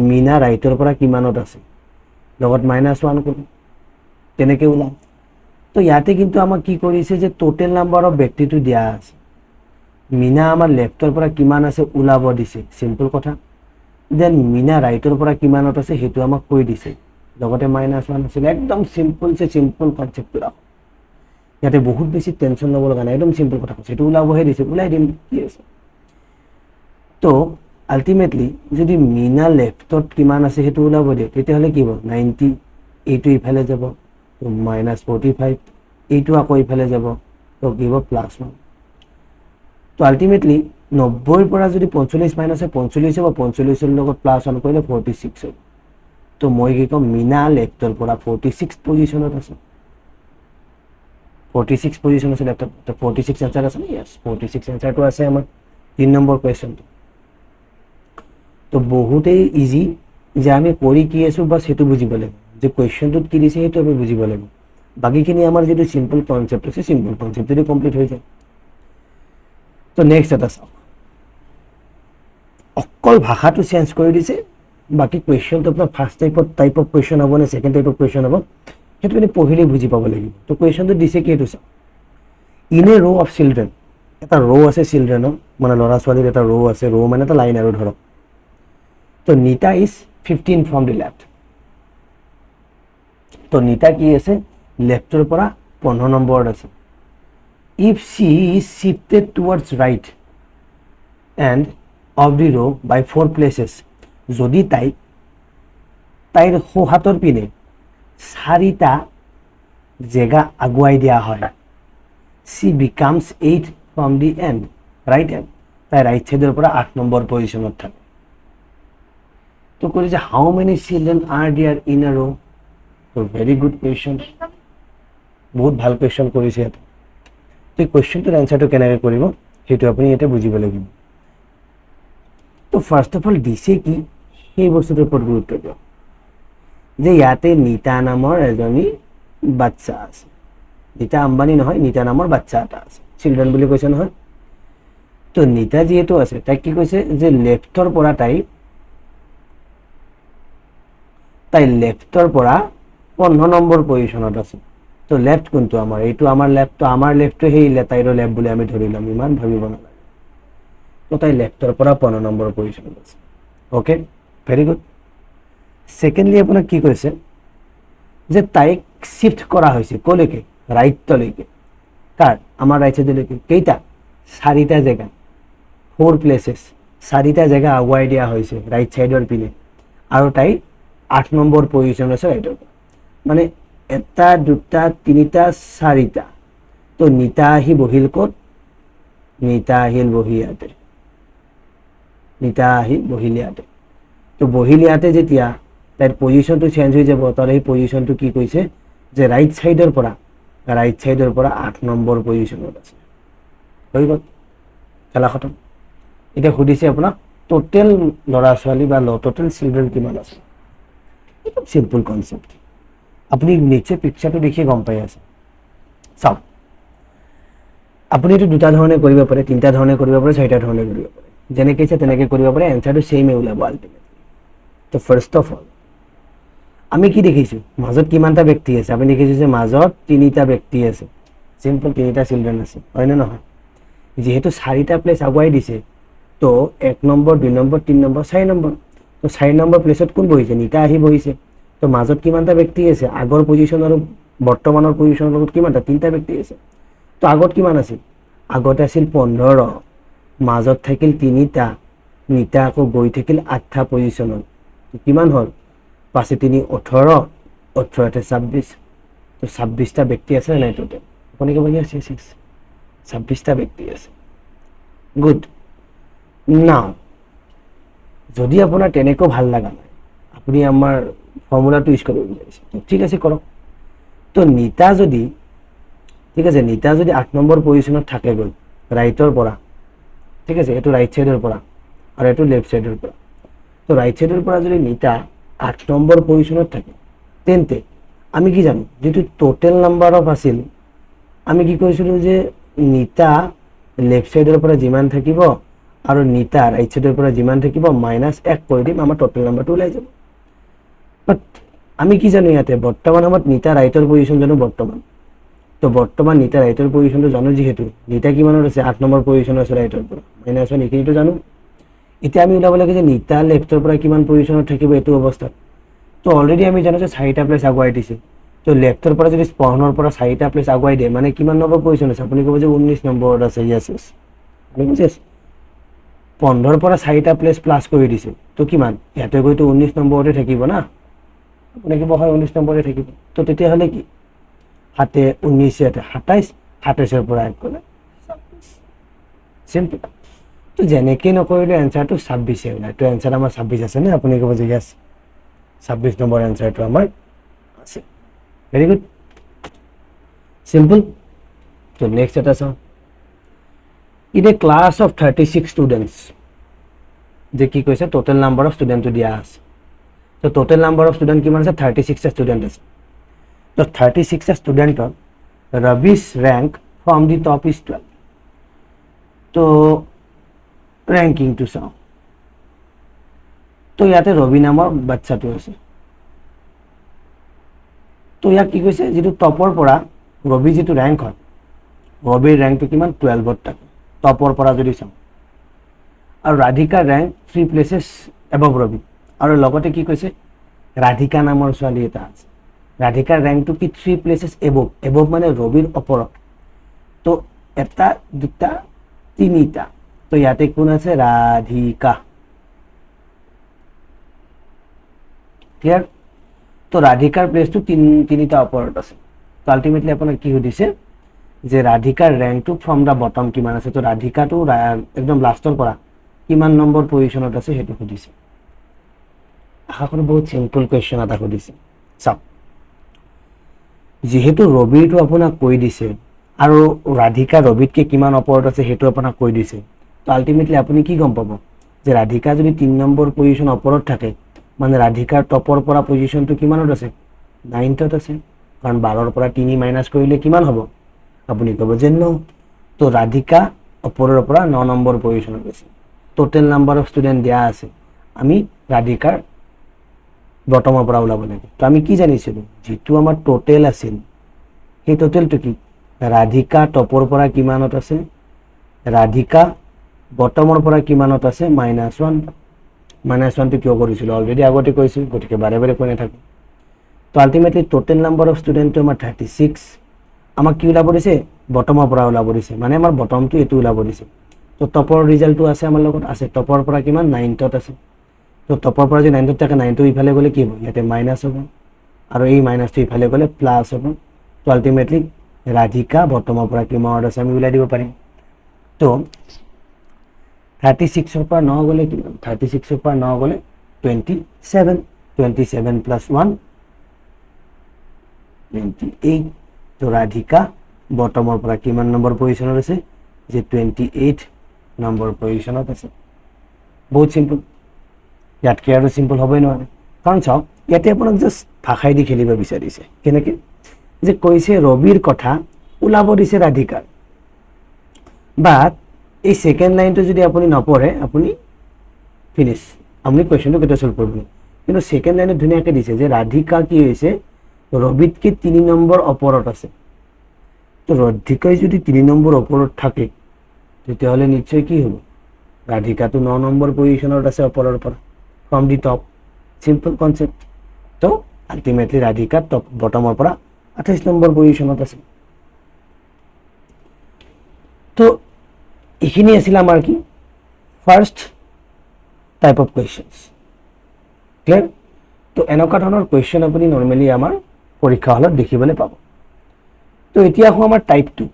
মিনা ৰাইটৰ পৰা কিমানত আছে লগত -1 কৰো তেনেকে ওলাম তো ইয়াতে কিন্তু আমাক কি কৰিছে যে টোটেল নাম্বাৰ অফ ব্যক্তিটো দিয়া আছে মিনা আমাৰ লেফটৰ পৰা কিমান আছে ওলাব দিছে সিম্পল কথা দেন মিনা ৰাইটৰ পৰা কিমানত আছে হেতু আমাক কৈ দিছে লগতে -1 আছে একদম সিম্পল কনসেপ্ট ৰাখো ইয়াতে বহুত বেছি টেনশন ল'ব লগা নাই একদম সিম্পল কথা কৈছে এটো ওলাবহে দিছে ওলাই দিম কি আছে তো আলটিমেটলি যদি মিনা লেফটত কিমান আছে হেতু ওলাব দিয়ে তেতিয়াহলে কি হ'ব 90 এইটো ইফালে যাব তো -45 এইটো আকৌ ইফালে যাব তো কি হ'ব +1 তো আলটিমেটলি 90 ৰ পৰা যদি 45 মাইনাস 45 হ'ব 45 ৰ লগত +1 কৰিলে 46 হ'ব তো মই কি কম মিনা লেফটৰ পৰা 46 পজিশনত আছে 46 পজিশন আছে লেফটত তো 46 আনসাৰ আছে ইয়েস 46 আনসাৰটো আছে আমাৰ 3 নম্বৰ কোৱেশ্চনটো তো বহুতেই ইজি যে আমি কৰি কি আছো বাস হেতু বুজিব লাগিব যে কোৱেশ্চনটোত কি দিছে হেতু আমি বুজিব লাগিব বাকিখিনি আমাৰ যেটো সিম্পল কনসেপ্ট আছে সিম্পল কনসেপ্টটো কমপ্লিট হৈ যায় তো নেক্সট এটা চাও অকল ভাষাটো চেঞ্জ কৰি দিছে বাকি কোৱেশ্চনটো আপোনাৰ ফাৰ্স্ট টাইপ অফ কোৱেশ্চন হ'ব নে সেকেন্ড টাইপ অফ কোৱেশ্চন হ'ব হেতু আপুনি পঢ়িলে বুজি পাব লাগিব তো কোৱেশ্চনটো দিছে কি হেতু চাও ইন এ ৰো অফ চিলড্ৰেন এটা ৰো আছে চিলড্ৰেনৰ মানে ল'ৰা ছোৱালীৰ এটা ৰো আছে ৰো মানে এটা লাইন আৰু ধৰক তো নিতা ইজ 15 ফ্ৰম দি লেফট তো নিতা কি আছে লেফটৰ পৰা 15 নম্বৰত আছে if she is shifted towards right and of the row by 4 places যদি তাইৰ সোহাতৰ পিনে 4টা জেগা আগুৱাই দিয়া হয় she becomes 8 from the end right end তাই রাইট সাইডৰ পৰা 8 নম্বৰ পজিশনত থাকে তো কৰিছে how many children are there in a row so very good question বহুত ভাল কোৱেশ্চন কৰিছে এটা তো কোৱেশ্চনটোৰ আনসাৰটো কেনেকৈ কৰিব হেতু আপুনি এটা বুজিব লাগিব তো ফাৰ্স্ট অফ অল দিছে কি সেই বস্তুটোৰ ওপৰত গুৰুত্ব দিয়ক যে ইয়াতে নিতা নামৰ এজনী বাচ্চা আছে নিতা আম্বানী নহয় নিতা নামৰ বাচ্চা এটা আছে চিলড্ৰেন বুলি কৈছে নহয় তো নিতা যেহেতু আছে তাই কি কৈছে যে লেফটৰ পৰা তাই লেফটৰ পৰা 15 নম্বৰ পজিশনত আছে তো লেফ্ট কোনটো আমাৰ এইটো আমাৰ লেফ্ট তো আমাৰ লেফ্টটো সেই তাইৰ লেফ্ট বুলি আমি ধৰি লম ইমান ভাবিব নালাগে তো তাই লেফ্টৰ পৰা 15 নম্বৰ পজিশ্যনত আছে ওকে ভেৰি গুড সেকেন্ডলি আপোনাক কি কৈছে যে তাইক শিফট কৰা হৈছে কলৈকে ৰাইটলৈকে কাৰ আমাৰ ৰাইট সাইডলৈকে কেইটা চাৰিটা জেগা 4 প্লেसेस চাৰিটা জেগা আগুৱাই দিয়া হৈছে ৰাইট সাইডৰ পিনে আৰু তাই 8 নম্বৰ পজিশ্যনত আছে ৰাইটৰ মানে এটা দুটা তিনিটা চাৰিটা তো নিতা আহি বহিল ক'ত নিতা আহিল বহি ইয়াতে নিতা আহি বহিল ইয়াতে তো বহিল ইয়াতে যেতিয়া তাইৰ পজিশ্যনটো চেঞ্জ হৈ যাব তাৰ এই পজিশ্যনটো কি কৈছে যে ৰাইট সাইডৰ পৰা 8 নম্বৰ পজিশ্যনত আছে হৈ গ'ল খেলা খতম এটা খুদিছে আপোনাক টোটাল লৰা ছোৱালী বা টোটাল চিলড্ৰেন কিমান আছে এটা সিম্পল কনসেপ্ট আপুনি নিচে পিকচাৰটো দেখি গম পাই আছে চাও আপুনি এটো দুটা ধৰণে কৰিব পাৰে তিনটা ধৰণে কৰিব পাৰে চাৰিটা ধৰণে কৰিব পাৰে যেনেকৈ ইচ্ছা তেনেকৈ কৰিব পাৰে এনসাৰটো সেমে ওলাব আলটিমেটলি তো ফাৰ্স্ট অফ অল আমি কি দেখিছো মাজত কিমানটা ব্যক্তি আছে আপুনি দেখিছে যে মাজত তিনিটা ব্যক্তি আছে সিম্পল তিনিটা চিলড্ৰেন আছে হয় না নহয় যেহেতু চাৰিটা প্লেস আগুৱাই দিছে তো 1 নম্বৰ 2 নম্বৰ 3 নম্বৰ 4 নম্বৰ তো 4 নম্বৰ প্লেসত কোন বহিছে নিতা আহি বহিছে তো মাজত কিমানটা ব্যক্তি আছে আগৰ পজিশন আৰু বৰ্তমানৰ পজিশনৰ লগত কিমানটা তিনটা ব্যক্তি আছে তো আগত কিমান আছিল আগতে আছিল 15 মাজত থাকিল তিনিটা নিতা আকৌ গৈ থাকিল 8টা পজিশনত কিমান হল 5 3 18 18 তে 26 তো 26টা ব্যক্তি আছে নাই টোটাল আপুনি কি বুজি আছে 26টা ব্যক্তি আছে গুড নাও যদি আপোনাৰ তেনেকৈ ভাল লাগা নাই আপুনি আমাৰ ফৰ্মুলাটো ইউজ কৰিব বিচাৰিছে ঠিক আছে কৰক তো নিতা যদি ঠিক আছে নিতা যদি 8 নম্বৰ পজিশনত থাকে গৈ ৰাইটৰ পৰা ঠিক আছে এটো ৰাইট সাইডৰ পৰা আৰু এটো লেফট সাইডৰ পৰা তো ৰাইট সাইডৰ পৰা যদি নিতা 8 নম্বৰ পজিশনত থাকে তেন্তে আমি কি জানো যেটো টোটাল নাম্বাৰ অফ আছিল আমি কি কৈছিলো যে নিতা লেফট সাইডৰ পৰা যিমান থাকিব আৰু নিতা ৰাইট সাইডৰ পৰা যিমান থাকিব -1 কৰি দিম আমাৰ টোটাল নাম্বাৰটো ওলাই যাব বাট আমি কি জানো ইয়াতে বৰ্তমান সময়ত নিতা ৰাইটৰ পজিশন জানো বৰ্তমান তো বৰ্তমান নিতা ৰাইটৰ পজিশনটো জানো যেহেতু নিতা কিমানত আছে 8 নম্বৰ পজিশনত আছে ৰাইটৰ পৰা -1 এইটো জানো এতিয়া আমি ওলাব লাগে যে নিতা লেফটৰ পৰা কিমান পজিশনত থাকিব এটো অৱস্থাত তো অলৰেডি আমি জানো যে 4টা প্লেস আগুৱাই দিছে তো লেফটৰ পৰা যদি স্পনৰ পৰা 4টা প্লেস আগুৱাই দিয়ে মানে কিমান নম্বৰ পজিশন আছে আপুনি ক'ব যে 19 নম্বৰত আছে ইয়েস আপুনি বুজি আছে 15 পৰা 4টা প্লেস প্লাস কৰি দিছে তো কিমান ইয়াতে গৈ তো 19 নম্বৰতে থাকিব না আপুনি কি বহাই 19 নম্বৰতে থাকিব তো তেতিয়া হলে কি হাতে 19 ইয়াতে 27 27 পৰা এক কৰে 26 সিম্পল তো যেনেকৈ নকৰিলে এনসাৰটো 26 এ ওলাই তো এনসাৰ আমাৰ 26 আছে নে আপুনি ক'ব যে ইয়েস 26 নম্বৰ এনসাৰটো আমাৰ আছে ভেৰি গুড সিম্পল তো নেক্সট এটা চাও in a class of 36 students যে কি কৈছে টোটাল নাম্বার অফ স্টুডেন্ট তো দিয়া আছে তো টোটাল নাম্বার অফ স্টুডেন্ট কিমান আছে 36 টা স্টুডেন্ট আছে তো 36 টা স্টুডেন্টৰ Ravi's rank from the top is 12 তো ranking to চাও তো ইয়াতে ৰবি নামৰ বাচ্চাটো আছে তো ইয়াক কি কৈছে যেটো টপৰ পৰা ৰবি যেটো ৰ্যাঙ্ক হয় ৰবিৰ ৰ্যাঙ্কটো কিমান 12 ত থাকে টপৰ পৰা যদি চাও আৰু ৰাধিকাৰ ৰ্যাঙ্ক 3 প্লেसेस above ৰবি আৰু লগতে কি কৈছে ৰাধিকা নামৰ ছোৱালী এটা আছে ৰাধিকাৰ ৰ্যাঙ্কটো কি 3 প্লেसेस above মানে ৰবিৰ ওপৰত তো এটা দুটা তিনিটা তো ইয়াতে কোন আছে ৰাধিকা ক্লিয়াৰ তো ৰাধিকাৰ প্লেসটো তিনিটা ওপৰত আছে তো আলটিমেটলি আপোনাক কি সুধিছে যে ৰাধিকাৰ ৰ্যাঙ্কটো ফ্ৰম দা বটম কিমান আছে তো ৰাধিকাটো একদম লাষ্টৰ পৰা কিমান নম্বৰ পজিশনত আছে হেতু সুধিছে আশা কৰো বহুত সিম্পল কোৱেশ্চন এটা সুধিছে চাও যেহেতু ৰবিটো আপোনাক কৈ দিছে আৰু ৰাধিকা ৰবিতকে কিমান ওপৰত আছে হেতু আপোনাক কৈ দিছে তো আলটিমেটলি আপুনি কি গম পাব যে ৰাধিকা যদি 3 নম্বৰ পজিশন ওপৰত থাকে মানে ৰাধিকাৰ টপৰ পৰা পজিশনটো কিমানত আছে 9ত আছে কাৰণ 12ৰ পৰা 3 মাইনাস কৰিলে কিমান হ'ব আপুনি ক'ব যে ন তো ৰাধিকা ওপৰৰ পৰা 9 নম্বৰ পজিশনত আছে টোটাল নাম্বাৰ অফ স্টুডেন্ট দিয়া আছে আমি ৰাধিকাৰ বটমৰ পৰা ওলাব লাগে তো আমি কি জানিছিলো যেটো আমাৰ টোটাল আছিল সেই টোটেলটো কি ৰাধিকা টপৰ পৰা কিমানত আছে ৰাধিকা বটমৰ পৰা কিমানত আছে -1 -1টো কিয় কৰিছিলোঁ অলৰেডি আগতে কৈছোঁ গতিকে বাৰে বাৰে কৈ নাথাকোঁ তো আল্টিমেটলি টোটেল নাম্বাৰ অফ ষ্টুডেণ্টটো আমাৰ 36 আমাক কি ওলাব দিছে বটমৰ পৰা ওলাব দিছে মানে আমাৰ বটমটো এইটো ওলাব দিছে তো টপৰ ৰিজাল্টটো আছে আমাৰ লগত আছে টপৰ পৰা কিমান 9ত আছে তো টপৰ পৰা যদি 9ত থাকে 9টো ইফালে গ'লে কি হ'ব ইয়াতে মাইনাছ হ'ব আৰু এই মাইনাছটো ইফালে গ'লে প্লাছ হ'ব তো আল্টিমেটলি ৰাধিকা বটমৰ পৰা কিমানত আছে আমি উলিয়াই দিব পাৰিম তো 36ৰ পৰা 9 গ'লে কিমান 36ৰ পৰা 9 গ'লে 27 প্লাছ 1 28 তো ৰাধিকা বটমৰ পৰা কিমান নম্বৰ পজিশ্যনত আছে যে 28 নম্বৰ পজিশ্যনত আছে বহুত সিম্পল ইয়াতকৈ আৰু সিম্পল হ'বই নোৱাৰে কাৰণ চাওক ইয়াতে আপোনাক জাষ্ট ভাষাই দি খেলিব বিচাৰিছে কেনেকৈ যে কৈছে ৰবিৰ কথা ওলাব দিছে ৰাধিকাৰ বাট এই সেকেন্ড লাইনটো যদি আপুনি নপঢ়ে আপুনি ফিনিশ আপুনি কোৱেশ্চনটো কেতিয়া সলভ কৰিব কিন্তু সেকেন্ড লাইনত ধুনীয়াকৈ দিছে যে ৰাধিকা কি হৈছে ৰবিতকৈ 3 নম্বৰ ওপৰত আছে তো ৰাধিকাই যদি 3 নম্বৰ ওপৰত থাকে তেতিয়াহ'লে নিশ্চয় কি হ'ব ৰাধিকাটো 9 নম্বৰ পজিশ্যনত আছে ওপৰৰ পৰা from the top simple concept তো আল্টিমেটলি ৰাধিকা টপ বটমৰ পৰা 28 নম্বৰ পজিশ্যনত আছে তো এইখিনি আছিল আমাৰ কি first type of questions clear তো এনেকুৱা ধৰণৰ কুৱেশ্যন আপুনি নৰ্মেলি আমাৰ পৰীক্ষা হলত দেখিবলৈ পাব তো এতিয়া আহোঁ আমাৰ টাইপ 2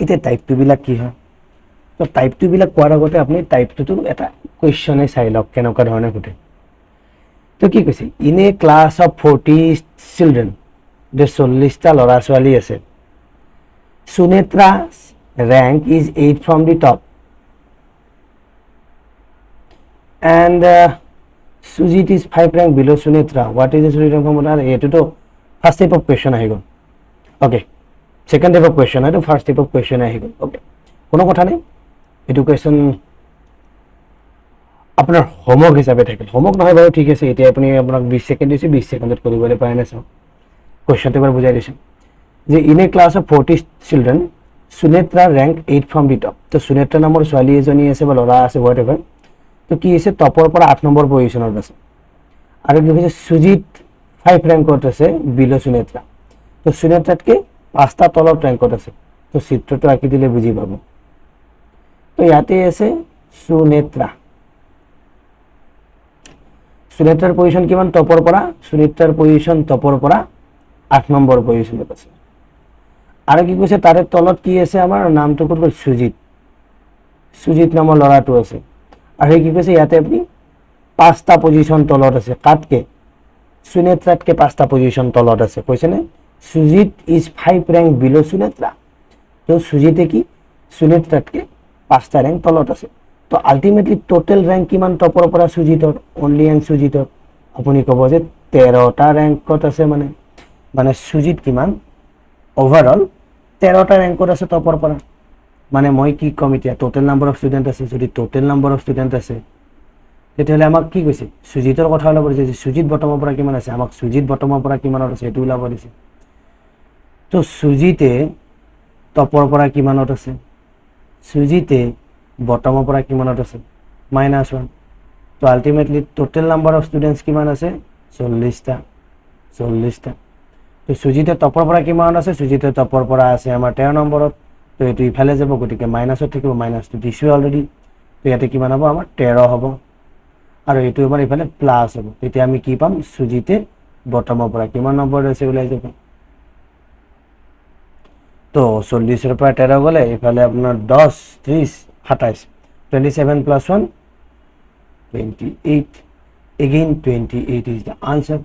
এতিয়া টাইপ 2 বিলাক কি হয় তো টাইপ 2 বিলাক কোৱাৰ আগতে আপুনি টাইপ 2 টো এটা কুৱেশ্যনে চাই লওক কেনেকুৱা ধৰণে সোধে তো কি কৈছে in a class of 40 children যে 40টা ল'ৰা ছোৱালী আছে সুনেত্ৰা's rank is 8 from the top and Sujit is 5 rank below Sunetra what is the Sujit rank from other এটো তো ফার্স্ট টাইপ অফ কোয়েশ্চন আহি গ'ল okay second type of question আৰু first type of question আহি গ'ল okay কোনো কথা নাই এটো কোয়েশ্চন আপোনাৰ হোমৱৰ্ক হিচাপে থাকিল হোমৱৰ্ক নহয় বাৰু ঠিক আছে এতিয়া আপুনি আপোনাক 20 সেকেন্ড দিছে 20 সেকেন্ডত কৰিবলৈ পায় না সব কোয়েশ্চনটো এবাৰ বুজাই দিছো যে in a class of 40 children Sunetra rank 8 from the top তো সুনেত্ৰা নামৰ ছোৱালী এজনী আছে বা ল'ৰা আছে হোৱাট এভাৰ তো কি আছে টপৰ পৰা 8 নম্বৰ পজিশ্যনত আছে আৰু কি হৈছে সুজিত 5 ৰেংকত আছে বিলো সুনেত্ৰা তো সুনেত্ৰাতকে 5টা তলত ৰেংকত আছে তো চিত্ৰটো আঁকি দিলে বুজি পাব তো ইয়াতে আছে সুনেত্ৰা সুনেত্ৰাৰ পজিশ্যন কিমান টপৰ পৰা সুনেত্ৰাৰ পজিশ্যন টপৰ পৰা 8 নম্বৰ পজিশ্যনত আছে আৰু কি কৈছে তাৰে তলত কি আছে আমাৰ নামটো ক'ত গ'ল সুজিত নামৰ ল'ৰাটো আছে আৰু কি কৈছে ইয়াতে আপুনি 5টা পজিশ্যন তলত আছে কাটকে সুনেত্ৰাতকে 5টা পজিশ্যন তলত আছে কৈছে নে সুজিত ইজ 5 ৰেংক বিলো সুনেত্ৰা তো সুজিতে কি সুনেত্ৰাতকে 5টা ৰেংক তলত আছে তো আল্টিমেটলি টোটেল ৰেংক কিমান টপৰ পৰা সুজিতৰ অনলি এণ্ড সুজিতৰ আপুনি ক'ব যে 13টা ৰেংকত আছে মানে সুজিত কিমান ওভাৰঅল 13টা ৰেংকত আছে টপৰ পৰা মানে মই কি কম এতিয়া টোটেল নাম্বাৰ অফ ষ্টুডেণ্ট আছে যদি টোটেল নাম্বাৰ অফ ষ্টুডেণ্ট আছে তেতিয়াহ'লে আমাক কি কৈছে সুজিতৰ কথা ওলাব দিছে যে সুজিত বটমৰ পৰা কিমান আছে আমাক সুজিত বটমৰ পৰা কিমানত আছে এইটো ওলাব দিছে তো সুজিতে টপৰ পৰা কিমানত আছে সুজিতে বটমৰ পৰা কিমানত আছে -1 তো ultimately total number of students কিমান আছে 40টা তো সুজিতে টপৰ পৰা কিমান আছে সুজিতে টপৰ পৰা আছে আমাৰ 13 নম্বৰত তো এইটো ইফালে যাব গতিকে মাইনাছত থাকিব মাইনাছটো দিছো অলৰেডি তো ইয়াতে কিমান হ'ব আমাৰ 13 হ'ব আৰু এইটো আমাৰ ইফালে প্লাস হ'ব তেতিয়া আমি কি পাম সুজিতে বটমৰ পৰা কিমান নম্বৰ আছে ওলাই যাব তো 40 ৰ পৰা 13 গ'লে ইফালে আপোনাৰ 10 30 27 27 plus 1 28 again 28 is the answer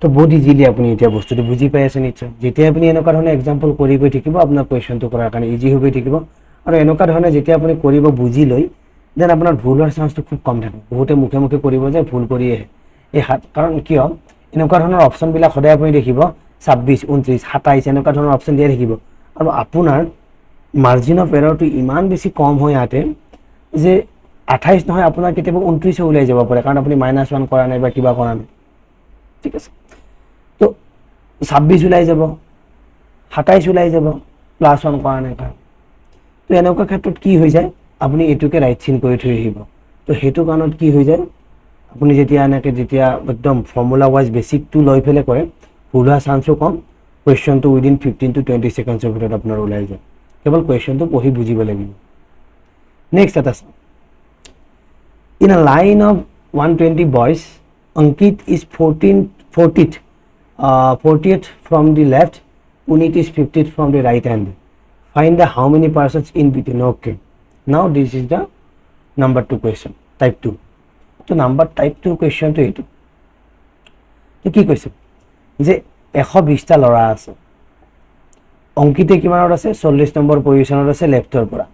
তো বহুত ইজিলি আপুনি এতিয়া বস্তুটো বুজি পাই আছে নিশ্চয় যেতিয়া আপুনি এনেকুৱা ধৰণে এক্সাম্পল কৰি গৈ থাকিব আপোনাৰ কোৱেশ্চনটো কৰাৰ কাৰণে ইজি হৈ থাকিব আৰু এনেকুৱা ধৰণে যেতিয়া আপুনি কৰিব বুজি লৈ দেন আপোনাৰ ভুল হোৱাৰ চান্সটো খুব কম থাকে বহুতে মুখে মুখে কৰিব যে ভুল কৰি আহে এই কাৰণ কিয় এনেকুৱা ধৰণৰ অপচনবিলাক সদায় আপুনি দেখিব 26 29 27 এনেকুৱা ধৰণৰ অপচন দিয়া থাকিব আৰু আপোনাৰ মাৰ্জিন অফ এৰৰটো ইমান বেছি কম হৈ আতে যে 28 নহয় আপোনাৰ কেতিয়াবা 29 ওলাই যাব পাৰে কাৰণ আপুনি -1 কৰা নাই বা কিবা কৰা নাই ঠিক আছে তো 26 ওলাই যাব 27 ওলাই যাব +1 কৰা নাই কাৰণ তো এনেকুৱা ক্ষেত্ৰত কি হৈ যায় আপুনি এটুকে ৰাইট চিন কৰি থৈ আহিব তো হেতু কাৰণত কি হৈ যায় আপুনি যেতিয়া এনেকে যেতিয়া একদম ফৰ্মুলা ওয়াইজ বেসিক টু লৈ ফেলে কৰে ভুল হোৱাৰ চান্সও কম কোৱেশ্চনটো উইদিন 15 to 20 সেকেন্ডৰ ভিতৰত আপোনাৰ ওলাই যায় কেৱল কোৱেশ্চনটো পঢ়ি বুজিব লাগিব নেক্সট এটা in a line of 120 boys Ankit is 40th from the left Punit is 50th from the right hand find the how many persons in between okay now this is the number 2 question type 2 তো number type 2 কোৱেশ্চনটো এইটো তো কি কৈছে যে 120টা লৰা আছে অংকিতে কিমানত আছে 40 নম্বৰ পজিশনত আছে লেফটৰ পৰা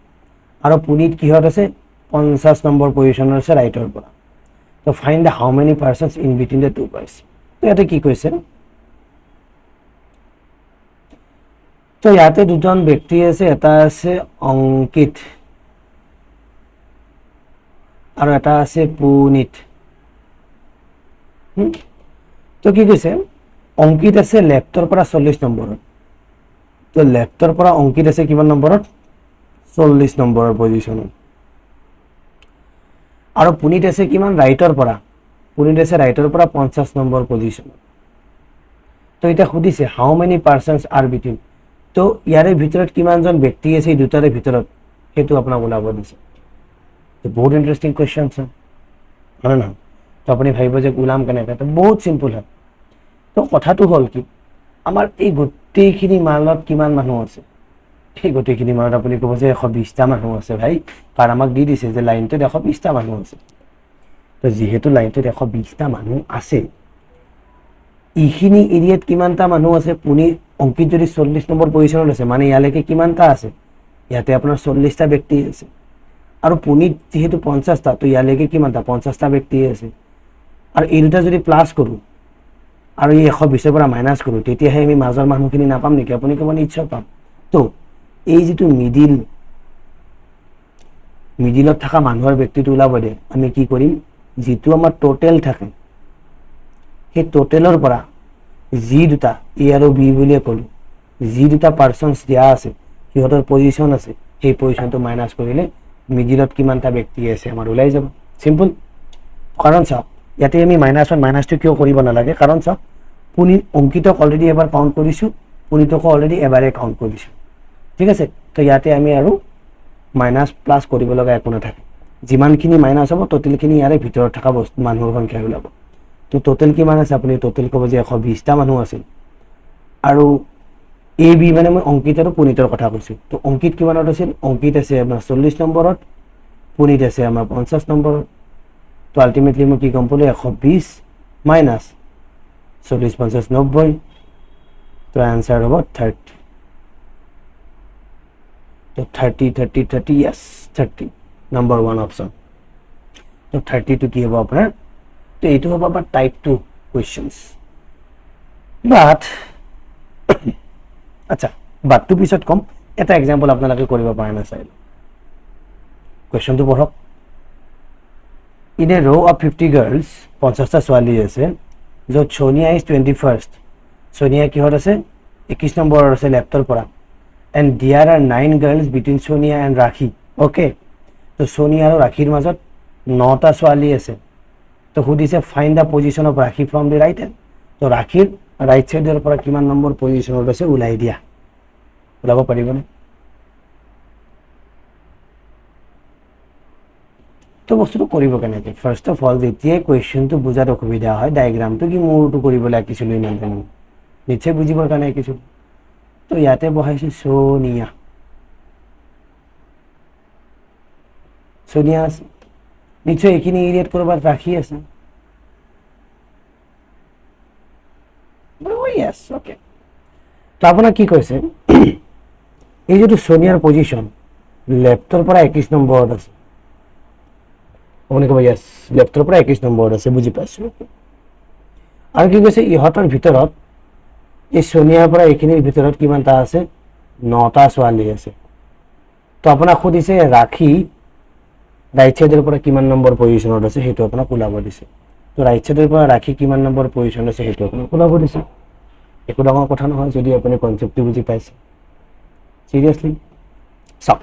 আৰু পুনিত কিহত আছে 50 নম্বৰ পজিশনত আছে ৰাইটৰ পৰা তো find the how many persons in between the two boys তো ইয়াতে কি কৈছে তো ইয়াতে দুজন ব্যক্তি আছে এটা আছে অংকিত আৰু এটা আছে পুনিত তো কি কৈছে অংকিত আছে লেফটৰ পৰা 40 নম্বৰত তো লেফটৰ পৰা অংকিত আছে কিমান নম্বৰত 40 নম্বৰৰ পজিশনত আৰু পুনিত আছে কিমান ৰাইটৰ পৰা পুনিত আছে ৰাইটৰ পৰা 50 নম্বৰ পজিশনত তো এটা সুধিছে হাউ মেনি পাৰ্সনস আৰ বিটুইন তো ইয়াৰে ভিতৰত কিমানজন ব্যক্তি আছে এই দুটাৰে ভিতৰত হেতু আপোনাক ওলাব দিছে তো বহুত ইন্টারেস্টিং কোয়েশ্চন আছে হয় না তো আপুনি ভাবিব যে ওলাম কেনেকৈ তো বহুত সিম্পল হয় তো কথাটো হল কি আমাৰ এই গোটেইখিনি মানত কিমান মানুহ আছে এই গোটেইখিনি মানত আপুনি ক'ব যে 120টা মানুহ আছে ভাই কাৰণ আমাক দি দিছে যে লাইনটোত 120টা মানুহ আছে তো যেহেতু লাইনটোত 120টা মানুহ আছে এইখিনি এৰিয়াত কিমানটা মানুহ আছে পুনি অংকিত যদি 40 নম্বৰ পজিশনত আছে মানে ইয়ালৈকে কিমানটা আছে ইয়াতে আপোনাৰ 40টা ব্যক্তি আছে আৰু পুনিত যেহেতু 50টা তো ইয়ালৈকে কিমানটা 50টা ব্যক্তি আছে আৰু এই দুটা যদি প্লাস কৰো আৰু এই 120 পৰা মাইনাস কৰো তেতিয়াহে আমি মাজৰ মানুহখিনি নাপাম নেকি আপুনি ক'ব নিশ্চয় পাম তো এই যেটো মিডিলত থকা মানুহৰ ব্যক্তিটো ওলাব দে আমি কি কৰিম যেটো আমাৰ টোটাল থাকে সেই টোটালৰ পৰা জি দুটা এ আৰু বি বুলি কলো জি দুটা পাৰ্সনস দিয়া আছে সিহঁতৰ পজিশন আছে সেই পজিশনটো মাইনাস কৰিলে মিডিলত কিমানটা ব্যক্তি আছে আমাৰ ওলাই যাব সিম্পল কাৰণ চাওক ইয়াতে আমি -1 -2 কিয় কৰিব নালাগে কাৰণ চাওক পুনি অংকিতক অলৰেডি এবাৰ কাউন্ট কৰিছো পুনিতক অলৰেডি এবাৰে কাউন্ট কৰিছো ঠিক আছে তো ইয়াতে আমি আৰু মাইনাস প্লাস কৰিব লগা একো নাথাকে যিমানখিনি মাইনাস হ'ব টোটালখিনি ইয়াৰে ভিতৰত থকা বস্তু মানুহৰ সংখ্যা ওলাব তো টোটাল কিমান আছে আপুনি টোটাল ক'ব যে 120টা মানুহ আছে আৰু এ বি মানে মই অংকিত আৰু পুনিতৰ কথা কৈছো তো অংকিত কিমানত আছে অংকিত আছে আপোনাৰ 40 নম্বৰত পুনিত আছে আমাৰ 50 নম্বৰত তো আলটিমেটলি মই কি কম পলে 120 মাইনাস 40 50 90 তো आंसर হ'ব 30 तो 30 yes 30 number 1 option तो 32 কি হ'ব আপোনাৰ তো এইটো হ'ব আপোনাৰ টাইপ 2 কোৱেশ্চনস বাট আচ্ছা বাটটো পিছত কম এটা এক্সাম্পল আপোনালোকে কৰিব পাৰে না চাই কোৱেশ্চনটো পঢ়ক in a row of 50 girls 50টা ছোৱালী আছে য'ত সোনিয়া is 21st সোনিয়া কিহত আছে 21 নম্বৰৰ আছে লেফটৰ পৰা and there are 9 girls between Sonia and Rakhi okay তো Sonia আৰু Rakhiৰ মাজত 9টা ছোৱালী আছে তো সুধিছে find the position of Rakhi from the right hand তো Rakhiৰ ৰাইট সাইডৰ পৰা কিমান নম্বৰ পজিশনত আছে উলাই দিয়া ওলাব পাৰিবনে তো বস্তুটো কৰিব কেনেকৈ ফাৰ্স্ট অফ অল যেতিয়া কোৱেশ্চনটো বুজাত অসুবিধা হয় ডায়াগ্ৰামটো কি মোৰটো কৰিবলৈ কিছু লৈ নাজানো নিশ্চয় বুজিবৰ কাৰণে কিছু তো ইয়াতে বহাইছে সোনিয়া আছে নিশ্চয় এইখিনি এৰিয়াত কৰবাত ৰাখি আছে yes okay তো আপোনাৰ কি কৈছে এই যেটো সোনিয়াৰ পজিশন লেফটৰ পৰা 21 নম্বৰত আছে আপুনি ক'ব yes লেফটৰ পৰা 21 নম্বৰত আছে বুজি পাইছো আৰু কি কৈছে ইহতৰ ভিতৰত এই সোনিয়াৰ পৰা এইখিনিৰ ভিতৰত কিমানটা আছে 9টা ছোৱালী আছে তো আপোনাক সুধিছে ৰাখি ৰাইট সাইডৰ পৰা কিমান নম্বৰ পজিশ্যনত আছে সেইটো আপোনাক ওলাব দিছে তো ৰাইট সাইডৰ পৰা ৰাখি কিমান নম্বৰ পজিশ্যনত আছে সেইটো আপোনাক ওলাব দিছে একো ডাঙৰ কথা নহয় যদি আপুনি কনচেপ্টটো বুজি পাইছে সিৰিয়াসলি চাওক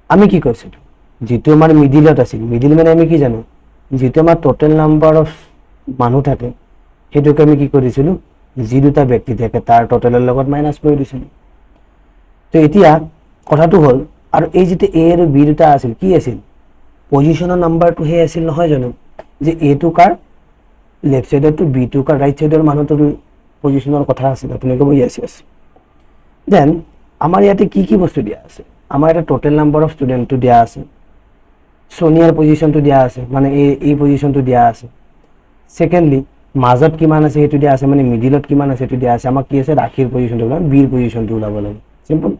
আমি কি কৈছিলোঁ যেটো আমাৰ মিডিলত আছিল মিডিল মানে আমি কি জানো যেটো আমাৰ টোটাল নাম্বাৰ অফ মানুহ থাকে সেইটোকে আমি কি কৰিছিলোঁ যি দুটা ব্যক্তি থাকে তাৰ টোটালৰ লগত মাইনাস কৰি দিছিলোঁ তো এতিয়া কথাটো হ'ল আৰু এই যেটো এ আৰু বি দুটা আছিল কি আছিল পজিশনৰ নাম্বাৰটো হে আছিল নহয় জানো যে এ টু কাৰ লেফট সাইডৰ টু বি টু কাৰ ৰাইট সাইডৰ মানুহটোৰ পজিশনৰ কথা আছিল আপুনি ক'ব ইয়েস ইয়েস দেন আমাৰ ইয়াতে কি কি বস্তু দিয়া আছে আমাৰ এটা টোটাল নাম্বাৰ অফ ষ্টুডেন্টটো দিয়া আছে সোনিয়াৰ পজিশনটো দিয়া আছে মানে এই পজিশনটো দিয়া আছে সেকেন্ডলি মাজত কিমান আছে সেইটো দিয়া আছে মানে মিডিলত কিমান আছে সেইটো দিয়া আছে আমাক কি আছে ৰাখিৰ পজিশনটো ওলাব বিৰ পজিশনটো ওলাব লাগে সিম্পল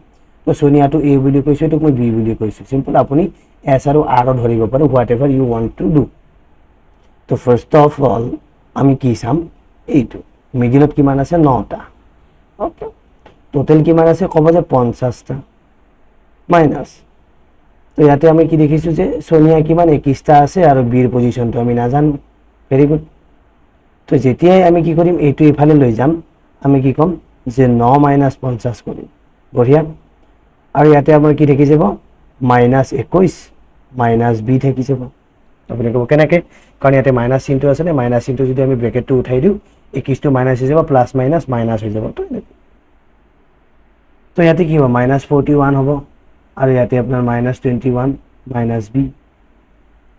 তো সোনিয়াটো এ বুলি কৈছো তো মই বি বুলি কৈছো সিম্পল আপুনি এস আৰু আৰ ধৰিব পাৰো whatever you want to do তো ফার্স্ট অফ অল আমি কি চাম এইটো মিডিলত কিমান আছে 9টা ওকে টোটাল কিমান আছে কব যে 50টা মাইনাস তো ইয়াতে আমি কি দেখিছো যে সোনিয়া কিমান 21টা আছে আৰু বিৰ পজিশনটো আমি নাজানো ভেৰি গুড তো যেতিয়াই আমি কি কৰিম এইটো ইফালে লৈ যাম আমি কি কম যে 9 মাইনাস 50 কৰিম বঢ়িয়া আৰু ইয়াতে আমাৰ কি থাকি যাব -21 মাইনাস বি থাকি যাব আপুনি ক'ব কেনেকে কাৰণ ইয়াতে মাইনাস চিনটো আছে নে মাইনাস চিনটো যদি আমি ব্ৰেকেটটো উঠাই দিও 21 টো মাইনাস হৈ যাব প্লাস মাইনাস মাইনাস হৈ যাব তো ইয়াতে কি হ'ব -41 হ'ব আৰু ইয়াতে আপোনাৰ -21 মাইনাস বি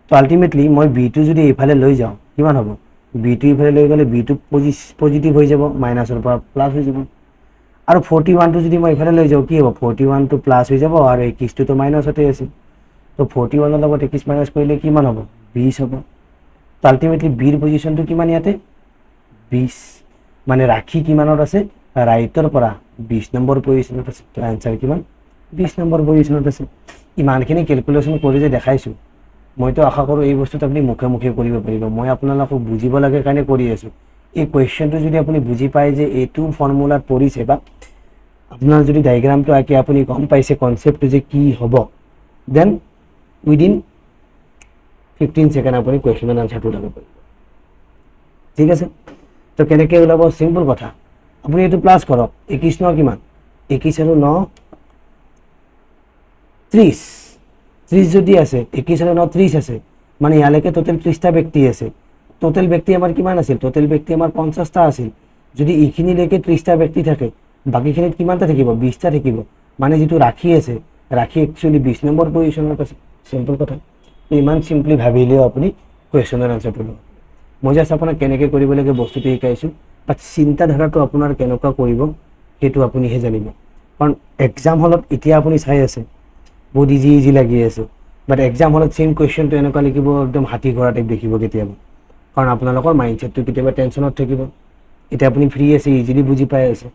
তো আলটিমেটলি মই বি টো যদি ইফালে লৈ যাওঁ কিমান হ'ব বি টো ইফালে লৈ গ'লে বি টো পজিটিভ হৈ যাব মাইনাসৰ পৰা প্লাস হৈ যাব আৰু 41 টো যদি মই ইফালে লৈ যাওঁ কি হ'ব 41 টো প্লাস হৈ যাব আৰু 21 টো মাইনাসতে আছে তো 41 ৰ লগত 21 মাইনাস কৰিলে কিমান হ'ব 20 হ'ব তো আলটিমেটলি বিৰ পজিশনটো কিমান ইয়াতে 20 মানে ৰাখি কিমানত আছে ৰাইটৰ পৰা 20 নম্বৰ পজিশনত আছে তো আনসাৰ কিমান 20 নম্বৰ পজিশনত আছে ইমানখিনি ক্যালকুলেশন কৰি যে দেখাইছো মইতো আশা কৰো এই বস্তুটো আপুনি মুখে মুখে কৰিব পাৰিব মই আপোনালোকক বুজিব লাগে কাৰণে কৰি আছো এই কোৱেশ্চনটো যদি আপুনি বুজি পায় যে এইটো ফৰ্মুলাত পৰিছে বা আপোনাৰ যদি ডায়াগ্ৰামটো আঁকি আপুনি গম পাইছে কনসেপ্টটো যে কি হ'ব দেন উইদিন 15 সেকেন্ড আপুনি কোৱেশ্চনৰ আনসাৰটো ওলাব পাৰিব ঠিক আছে তো কেনেকৈ ওলাব সিম্পল কথা আপুনি এটো প্লাস কৰক 21 ন কিমান 21 আৰু 9 30 30 যদি আছে 21 আৰু 9 30 আছে মানে ইয়ালৈকে টোটাল 30টা ব্যক্তি আছে টোটাল ব্যক্তি আমাৰ কিমান আছিল টোটাল ব্যক্তি আমাৰ 50টা আছিল যদি এইখিনিলৈকে 30টা ব্যক্তি থাকে বাকিখিনিত কিমানটা থাকিব 20টা থাকিব মানে যেটো ৰাখি আছে ৰাখি একচুয়ালি 20 নম্বৰ পজিশনত আছে সিম্পল কথা ইমান সিম্পলি ভাবিলেও আপুনি কোৱেশ্চনৰ আনসাৰটো লব মই জাস্ট আপোনাক কেনেকৈ কৰিব লাগে বস্তুটো শিকাইছো বাট চিন্তা ধাৰাটো আপোনাৰ কেনেকুৱা কৰিব সেইটো আপুনিহে জানিব কাৰণ এক্সাম হলত এতিয়া আপুনি চাই আছে বহুত ইজি লাগি আছে বাট এক্সাম হলত সেম কোৱেশ্চনটো এনেকুৱা লিখিব একদম হাতী ঘোঁৰা টাইপ দেখিব কেতিয়াবা কাৰণ আপোনালোকৰ মাইন্ডছেটটো কেতিয়াবা টেনচনত থাকিব এতিয়া আপুনি ফ্ৰী আছে ইজিলি বুজি পাই আছে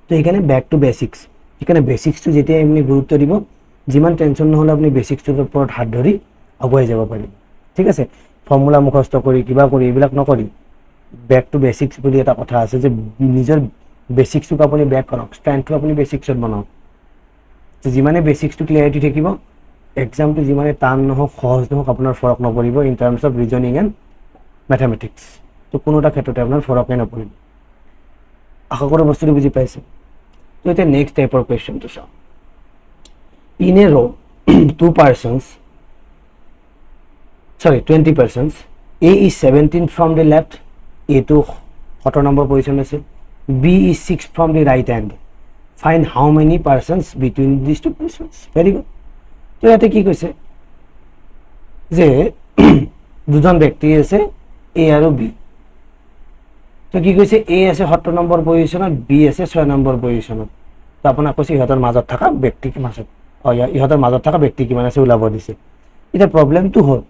তো এখানে ব্যাক টু বেসিক্স এখানে বেসিক্সটো যেতিয়া আপুনি গুৰুত্ব দিব যিমান টেনচন নহলে আপুনি বেসিক্সটোৰ ওপৰত হাত ধৰি আগুৱাই যাব পাৰিব ঠিক আছে ফৰ্মুলা মুখস্থ কৰি কিবা কৰি এইবিলাক নকৰি ব্যাক টু বেসিক্স বুলি এটা কথা আছে যে নিজৰ বেসিক্সটো আপুনি ব্যাক কৰক স্ট্ৰেংথটো আপুনি বেসিক্সত বনাওক তো যিমানে বেসিক্সটো ক্লিয়াৰিটি থাকিব এক্সামটো যিমানে টান নহওক সহজ নহওক আপোনাৰ ফৰক নপৰিব in terms of reasoning and mathematics তো কোনোটা ক্ষেত্ৰতে আপোনাৰ ফৰকে নপৰিব আশা কৰো বস্তুটো বুজি পাইছে তো এটা নেক্সট টাইপৰ কোৱেশ্চনটো চাও in a row 2 persons 20 persons a is 17 from the left a to 17 number position আছে b is 6 from the right hand find how many persons between these two persons very good তো ইয়াতে কি কৈছে যে দুজন ব্যক্তি আছে a আৰু b তো কি কৈছে a আছে 17 নম্বৰ পজিশনত b আছে 6 নম্বৰ পজিশনত তো আপোনাক কৈছে ইহঁতৰ মাজত থকা ব্যক্তি কি মাজত ইহঁতৰ মাজত থকা ব্যক্তি কিমান আছে ওলাব দিছে এটা প্ৰবলেমটো হ'ল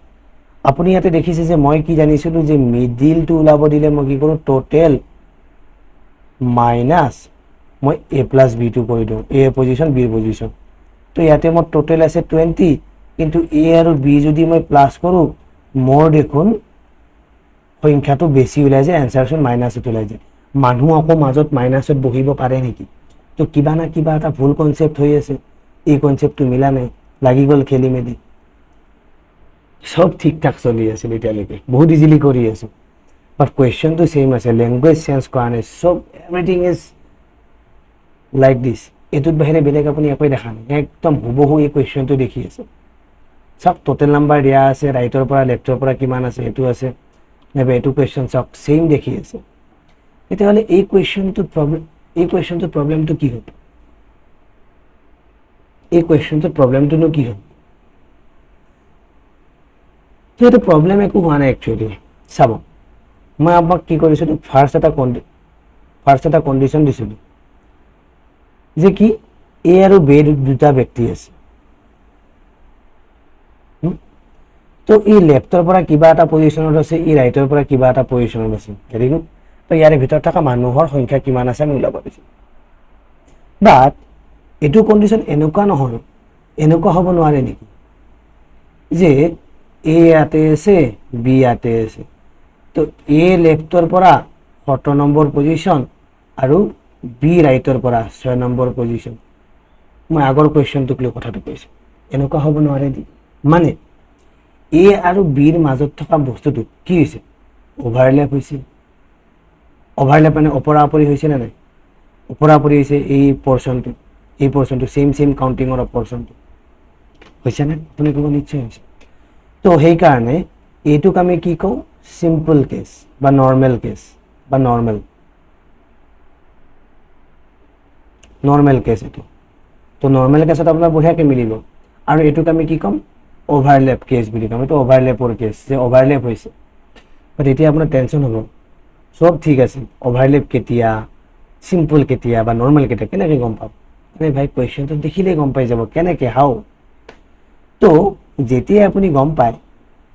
আপুনি ইয়াতে দেখিছে যে মই কি জানিছিলো যে মিডিলটো ওলাব দিলে মই কি কৰো টোটাল মাইনাস মই a plus b2 কৰি দিওঁ a পজিশন b পজিশন তো ইয়াতে মোৰ টোটাল আছে 20 কিন্তু a আৰু b যদি মই প্লাস কৰো মোৰ দেখোন সংখ্যাটো বেছি ওলাই যায় আনসাৰটো মাইনাসত ওলাই যায় মানুহ আকৌ মাজত মাইনাসত বহিব পাৰে নেকি তো কিবা না কিবা এটা ভুল কনসেপ্ট হৈ আছে এই কনসেপ্টটো মিলা নাই লাগি গল খেলি মেলি সব ঠিকঠাক চলি আছিল এতিয়ালৈকে, বহুত ইজিলি কৰি আছোঁ, বাট কুৱেশ্যনটো ছেইম আছে, লেংগুৱেজ চেঞ্জ কৰা নাই, চব এভৰিথিং ইজ লাইক দিছ। এইটোত বাহিৰে বেলেগ আপুনি একোৱে দেখা নাই, একদম হুবহু এই কুৱেশ্যনটো দেখি আছে। চাওক টোটেল নাম্বাৰ দিয়া আছে, ৰাইটৰ পৰা লেফ্টৰ পৰা কিমান আছে এইটো আছে, নাইবা এইটো কুৱেশ্যন চাওক ছেইম দেখি আছে। তেতিয়াহ'লে এই কুৱেশ্যনটোত প্ৰব্লেমটো কি হ'ল? এই কুৱেশ্যনটোত প্ৰব্লেমটোনো কি হ'ল? তো এইটো প্ৰব্লেম একো হোৱা নাই একচুৱেলি। চাব, মই আপোনাক কি কৰিছিলোঁ, ফাৰ্ষ্ট এটা কণ্ডিশ্যন দিছিলোঁ যে কি এ আৰু বে দুটা ব্যক্তি আছে। তো ই লেফ্টৰ পৰা কিবা এটা পজিশ্যনত আছে, ই ৰাইটৰ পৰা কিবা এটা পজিশ্যনত আছে। Very good. তো ইয়াৰে ভিতৰত থকা মানুহৰ সংখ্যা কিমান আছে আমি ওলাব পাৰিছোঁ। বাট এইটো কণ্ডিশ্যন এনেকুৱা নহয়, এনেকুৱা হ'ব নোৱাৰে নেকি যে এ ইয়াতে আছে, বি ইয়াতে আছে, তো এ লেফ্টৰ পৰা 17 নম্বৰ পজিশ্যন আৰু বি ৰাইটৰ পৰা 6 নম্বৰ পজিশ্যন। মই আগৰ কুৱেশ্যনটোক লৈ কথাটো কৈছোঁ, এনেকুৱা হ'ব নোৱাৰে নেকি? মানে এ আৰু বিৰ মাজত থকা বস্তুটো কি হৈছে? অভাৰলেপ হৈছে। অভাৰলেপ মানে ওপৰা ওপৰি হৈছে নে নাই? ওপৰা ওপৰি হৈছে। এই পৰ্চনটো ছেইম কাউণ্টিঙৰ পৰ্চনটো হৈছেনে? আপুনি ক'ব নিশ্চয় হৈছে। তো সেইকাৰণে এইটোক আমি কি কওঁ? চিম্পল কেছ বা নৰ্মেল কেছ বা নৰ্মেল কেছ এইটো। তো নৰ্মেল কেছত আপোনাৰ বঢ়িয়াকৈ মিলিব। আৰু এইটোক আমি কি ক'ম? অভাৰলেপ কেছ বুলি ক'ম। এইটো অভাৰলেপৰ কেছ, যে অভাৰলেপ হৈছে। বাট এতিয়া আপোনাৰ টেনশ্যন হ'ব, চব ঠিক আছে, অভাৰলেপ কেতিয়া, চিম্পল কেতিয়া বা নৰ্মেল কেতিয়া, কেনেকৈ গম পাম? আৰে ভাই কুৱেশ্যনটো দেখিলেই গম পাই যাব, কেনেকৈ, হাও? তো যেতিয়াই আপুনি গম পায়,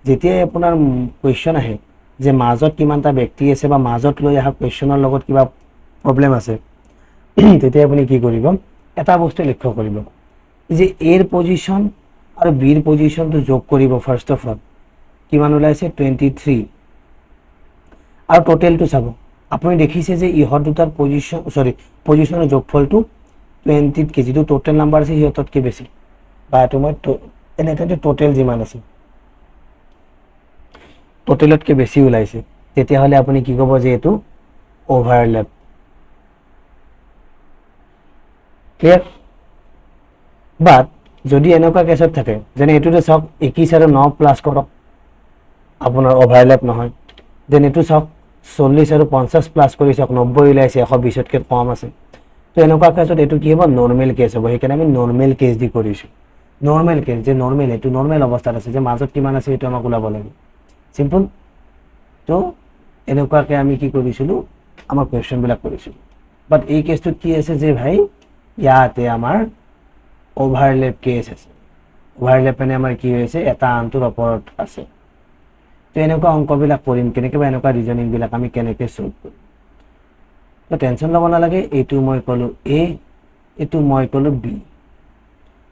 যেতিয়াই আপোনাৰ কুৱেশ্যন আহে যে মাজত কিমানটা ব্যক্তি আছে বা মাজত লৈ অহা কুৱেশ্যনৰ লগত কিবা প্ৰব্লেম আছে, তেতিয়া আপুনি কি কৰিব? এটা বস্তু লক্ষ্য কৰিব যে এৰ পজিশ্যন আৰু বিৰ পজিশ্যনটো যোগ কৰিব। ফাৰ্ষ্ট অফ অল কিমান ওলাইছে? 23। আৰু টোটেলটো চাব, আপুনি দেখিছে যে ইহঁত দুটাৰ পজিশ্যনৰ যোগফলটো 20তকৈ, যিটো টোটেল নাম্বাৰ আছে সিহঁততকৈ বেছি। বা এইটো মই এনেকৈ টোটেল যিমান আছে টোটেলতকৈ বেছি ওলাইছে। তেতিয়াহ'লে আপুনি কি ক'ব যে এইটো অভাৰলেপ। ক্লিয়াৰ? বাট যদি এনেকুৱা কেছত থাকে, যেনে এইটোতে চাওক 21 আৰু 9 প্লাছ কৰক, আপোনাৰ অভাৰলেপ নহয়। দেন এইটো চাওক 40 আৰু 50 প্লাছ কৰি চাওক, 90 ওলাইছে, 120তকৈ কম আছে। তো এনেকুৱা কেছত এইটো কি হ'ব? নৰ্মেল কেছ হ'ব। সেইকাৰণে আমি নৰ্মেল কেছ দি কৰিছোঁ। নৰ্মেল কেছ, যে নৰ্মেল, এইটো নৰ্মেল অৱস্থাত আছে, যে মাজত কিমান আছে সেইটো আমাক ওলাব লাগে। চিম্পল। তো এনেকুৱাকৈ আমি কি কৰিছিলোঁ? আমাৰ কুৱেশ্যনবিলাক কৰিছিলোঁ। বাট এই কেছটোত কি আছে যে ভাই ইয়াতে আমাৰ অভাৰলেপ কেছ আছে। অভাৰলেপ মানে আমাৰ কি হৈছে? এটা আনটোৰ ওপৰত আছে। তো এনেকুৱা অংকবিলাক কৰিম কেনেকৈ, বা এনেকুৱা ৰিজনিংবিলাক আমি কেনেকৈ চল্ভ কৰিম? তো টেনশ্যন ল'ব নালাগে। এইটো মই ক'লোঁ এ, এইটো মই ক'লোঁ বি।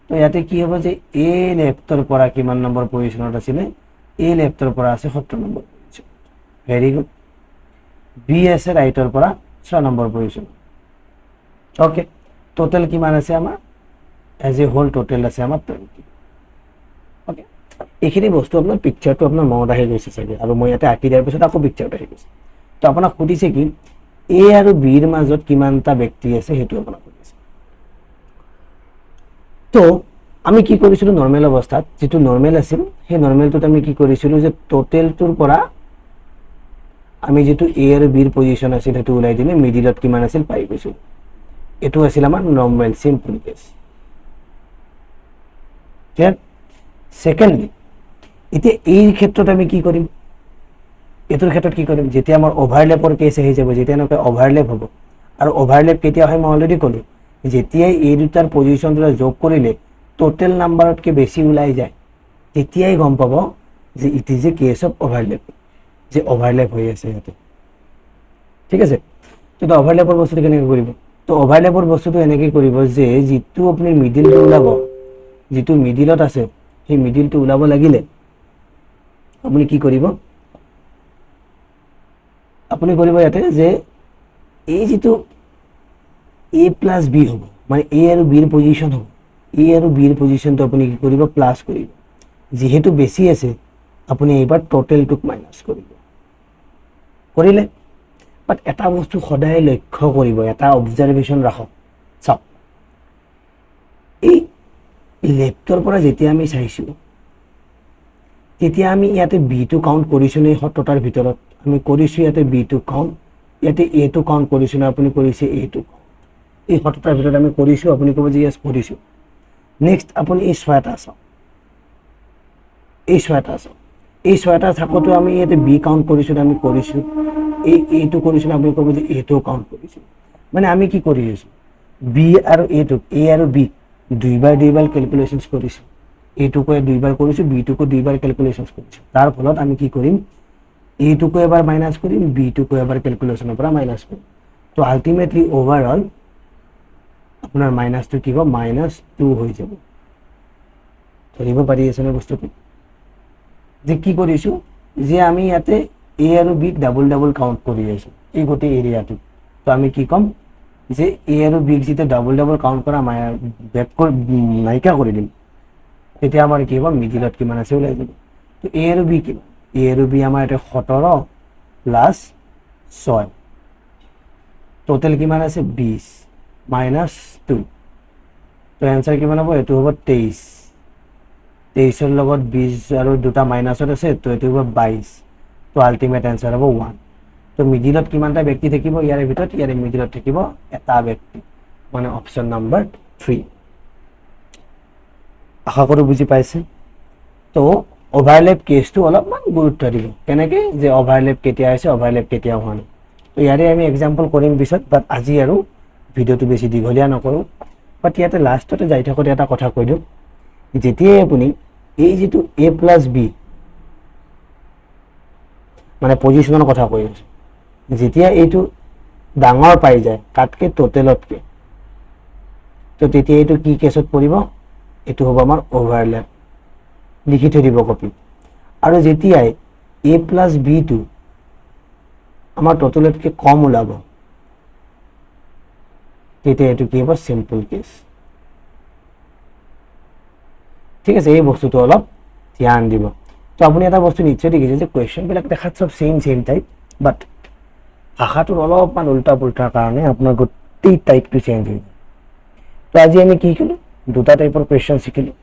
তো ইয়াতে কি হ'ব যে এ লেফ্টৰ পৰা কিমান নম্বৰ পজিশ্যনত আছিলে? এ লেফ্টৰ পৰা আছে 17 number position. Very good. B আছে ৰাইটৰ পৰা 6 নম্বৰ পজিশ্যন। অ'কে, টোটেল কিমান আছে আমাৰ? এজ এ হোল টোটেল আছে আমাৰ 20। অ'কে, এইখিনি বস্তু আপোনাৰ পিকচাৰটো আপোনাৰ মনত আহি গৈছে চাগে, আৰু মই ইয়াতে আঁকি দিয়াৰ পিছত আকৌ পিকচাৰটো আহি গৈছে। তো আপোনাক সুধিছে কি এ আৰু বিৰ মাজত কিমানটা ব্যক্তি আছে, সেইটো আপোনাক সুধিছে। তো আমি কি কৰিছিলোঁ? নৰ্মেল অৱস্থাত যিটো নৰ্মেল আছিল, সেই নৰ্মেলটোত আমি কি কৰিছিলোঁ যে টোটেলটোৰ পৰা আমি যিটো এ আৰু বিৰ পজিশ্যন আছিল সেইটো ওলাই দিলে মিডিলত কিমান আছিল পাই গৈছোঁ। এইটো আছিল আমাৰ normal simple case. Clear? Secondly, এতিয়া এই ক্ষেত্ৰত আমি কি কৰিম? এইটোৰ ক্ষেত্ৰত কি কৰিম? যেতিয়া আমাৰ অভাৰলেপৰ কেছ আহি যাব, যেতিয়া এনেকৈ অভাৰলেপ হ'ব, আৰু অভাৰলেপ কেতিয়া হয় মই অলৰেডি ক'লোঁ, যেতিয়াই এই দুটাৰ পজিশ্যন দুটা যোগ কৰিলে টোটেল নাম্বাৰতকৈ বেছি ওলাই যায়, তেতিয়াই গম পাব যে it is a case of overlap, যে অভাৰলেপ হৈ আছে ইয়াতে। ঠিক আছে? তো অভাৰলেপৰ বস্তুটো কেনেকৈ কৰিব? তো অভাৰলেপৰ বস্তুটো এনেকৈ কৰিব যে যিটো আপুনি মিডিলটো ওলাব, যিটো মিডিলত আছে, সেই মিডিলটো ওলাব লাগিলে আপুনি কি কৰিব? আপুনি কৰিব ইয়াতে যে এই যিটো এ প্লাছ বি হ'ব, মানে এ আৰু বিৰ পজিশ্যন হ'ব, এ আৰু বিৰ পজিশ্যনটো আপুনি কি কৰিব? প্লাছ কৰিব। যিহেতু বেছি আছে আপুনি এইবাৰ টোটেলটোক মাইনাছ কৰিব, কৰিলে। বাট এটা বস্তু সদায় লক্ষ্য কৰিব, এটা অবজাৰভেশ্যন ৰাখক। চাওক, এই লেফ্টৰ পৰা যেতিয়া আমি চাইছোঁ, তেতিয়া আমি ইয়াতে বিটো কাউণ্ট কৰিছোঁ নে 70টাৰ ভিতৰত? আমি কৰিছোঁ ইয়াতে বিটো কাউণ্ট, ইয়াতে এটো কাউণ্ট কৰিছোঁ নে আপুনি কৰিছে এটো? এই 70টাৰ ভিতৰত আমি কৰিছোঁ, আপুনি ক'ব যে য়েছ কৰিছোঁ। নেক্সট আপুনি এই 6টা চাওক, এই 6টা চাওক, এই 6টা থাকোঁতে আমি ইয়াতে বি কাউণ্ট কৰিছোঁ নে? আমি কৰিছোঁ। এইটো কৰিছোঁ নে? আপুনি ক'ব যে এইটোও কাউণ্ট কৰিছোঁ। মানে আমি কি কৰি আছোঁ, বি আৰু এটোক, এ আৰু বি দুইবাৰ কেলকুলেশ্যনছ কৰিছোঁ। এটোকো 2বাৰ কৰিছোঁ, বিটোকো 2বাৰ কেলকুলেশ্যনছ কৰিছোঁ। তাৰ ফলত আমি কি কৰিম, এটোকো এবাৰ মাইনাছ কৰিম, বিটোকো এবাৰ কেলকুলেশ্যনৰ পৰা মাইনাছ কৰিম। তো আল্টিমেটলি অভাৰঅল আপোনাৰ মাইনাছটো কি হ'ব, -2 হৈ যাব। ধৰিব পাৰি আছেনে বস্তুটো? যে কি কৰিছোঁ, যে আমি ইয়াতে এ আৰু বিক ডাবল কাউণ্ট কৰি আছোঁ এই গোটেই এৰিয়াটো। তো আমি কি ক'ম যে এ আৰু বিক যেতিয়া ডাবল কাউণ্ট কৰা নাইকিয়া কৰি দিম, তেতিয়া আমাৰ কি হ'ব, মিডিলত কিমান আছে ওলাই যাব। তো এ আৰু বি কিমান? এ আৰু বি আমাৰ এতিয়া 17 প্লাছ 6, টোটেল কিমান আছে 20 -2। তো এনচাৰ কিমান হ'ব? এইটো হ'ব 23। 23ৰ লগত 20 আৰু দুটা মাইনাছত আছে, তো এইটো হ'ব 22। তো আল্টিমেট এনচাৰ হ'ব 1। তো মিডিলত কিমানটা ব্যক্তি থাকিব ইয়াৰে ভিতৰত? ইয়াৰে মিডিলত থাকিব এটা ব্যক্তি, মানে অপশ্যন নম্বৰ 3। আশা কৰোঁ বুজি পাইছে। তো অভাৰলেপ কেছটো অলপমান গুৰুত্ব দিব, কেনেকৈ যে অভাৰলেপ কেতিয়া হৈছে, অভাৰলেপ কেতিয়া হোৱা নাই। তো ইয়াৰে আমি এক্সাম্পল কৰিম পিছত, বাট আজি আৰু ভিডিঅ'টো বেছি দীঘলীয়া নকৰোঁ। বাট ইয়াতে লাষ্টতে যাই থাকোঁতে এটা কথা কৈ দিওঁ, যেতিয়াই আপুনি এই যিটো এ প্লাছ বি, মানে পজিশ্যনৰ কথা কৈ আছোঁ, যেতিয়া এইটো ডাঙৰ পাই যায় কাতকৈ টোটেলতকৈ, তো তেতিয়া এইটো কি কেছত পৰিব? এইটো হ'ব আমাৰ অভাৰলেপ। লিখি থৈ দিব কপি। আৰু যেতিয়াই এ প্লাছ বিটো আমাৰ টোটেলতকৈ কম ওলাব, তেতিয়া এইটো কি হ'ব? Simple case. ঠিক আছে, এই বস্তুটো অলপ ধ্যান দিব। তো আপুনি এটা বস্তু নিশ্চয় দেখিছে যে কুৱেশ্যনবিলাক দেখাত চব চেম টাইপ, বাট ভাষাটোৰ অলপমান উল্টা পুল্টাৰ কাৰণে আপোনাৰ গোটেই টাইপটো চেঞ্জ হৈ যায়। তো আজি আমি কি শিকিলোঁ? দুটা টাইপৰ কুৱেশ্যন শিকিলোঁ।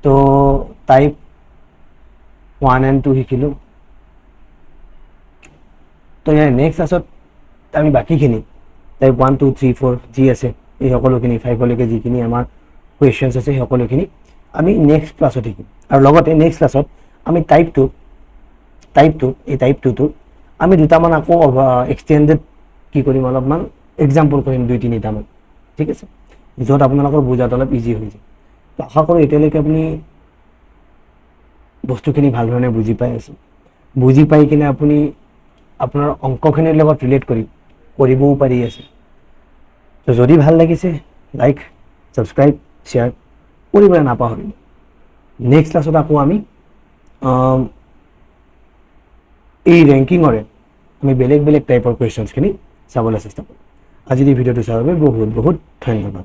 তো টাইপ 1 and 2 শিকিলোঁ। তো ইয়াৰ নেক্সট ক্লাছত আমি বাকীখিনি টাইপ 1, 2, 3, 4 যি আছে, এই সকলোখিনি 5লৈকে যিখিনি আমাৰ কুৱেশ্যনছ আছে, সেই সকলোখিনি আমি নেক্সট ক্লাছত শিকিম। আৰু লগতে নেক্সট ক্লাছত আমি টাইপ 2টো আমি দুটামান আকৌ এক্সটেণ্ডেড কি কৰিম, অলপমান এক্সাম্পল কৰিম 2-3টামান। ঠিক আছে, য'ত আপোনালোকৰ বুজাত অলপ ইজি হৈ যায়। তো আশা কৰোঁ এতিয়ালৈকে আপুনি বস্তুখিনি ভাল ধৰণে বুজি পাই আছে। বুজি পাই কিনে আপুনি আপোনাৰ অংকখিনিৰ লগত ৰিলেট কৰিবও পাৰি আছে। তো যদি ভাল লাগিছে, লাইক, ছাবস্ক্ৰাইব, শ্বেয়াৰ কৰিবলৈ নাপাহৰিব। নেক্সট ক্লাছত আকৌ আমি এই ৰেংকিঙৰে আমি বেলেগ টাইপৰ কুৱেশ্যনছখিনি চাবলৈ চেষ্টা কৰিম। আজিৰ এই ভিডিঅ'টো চোৱাৰ বাবে বহুত ধন্যবাদ।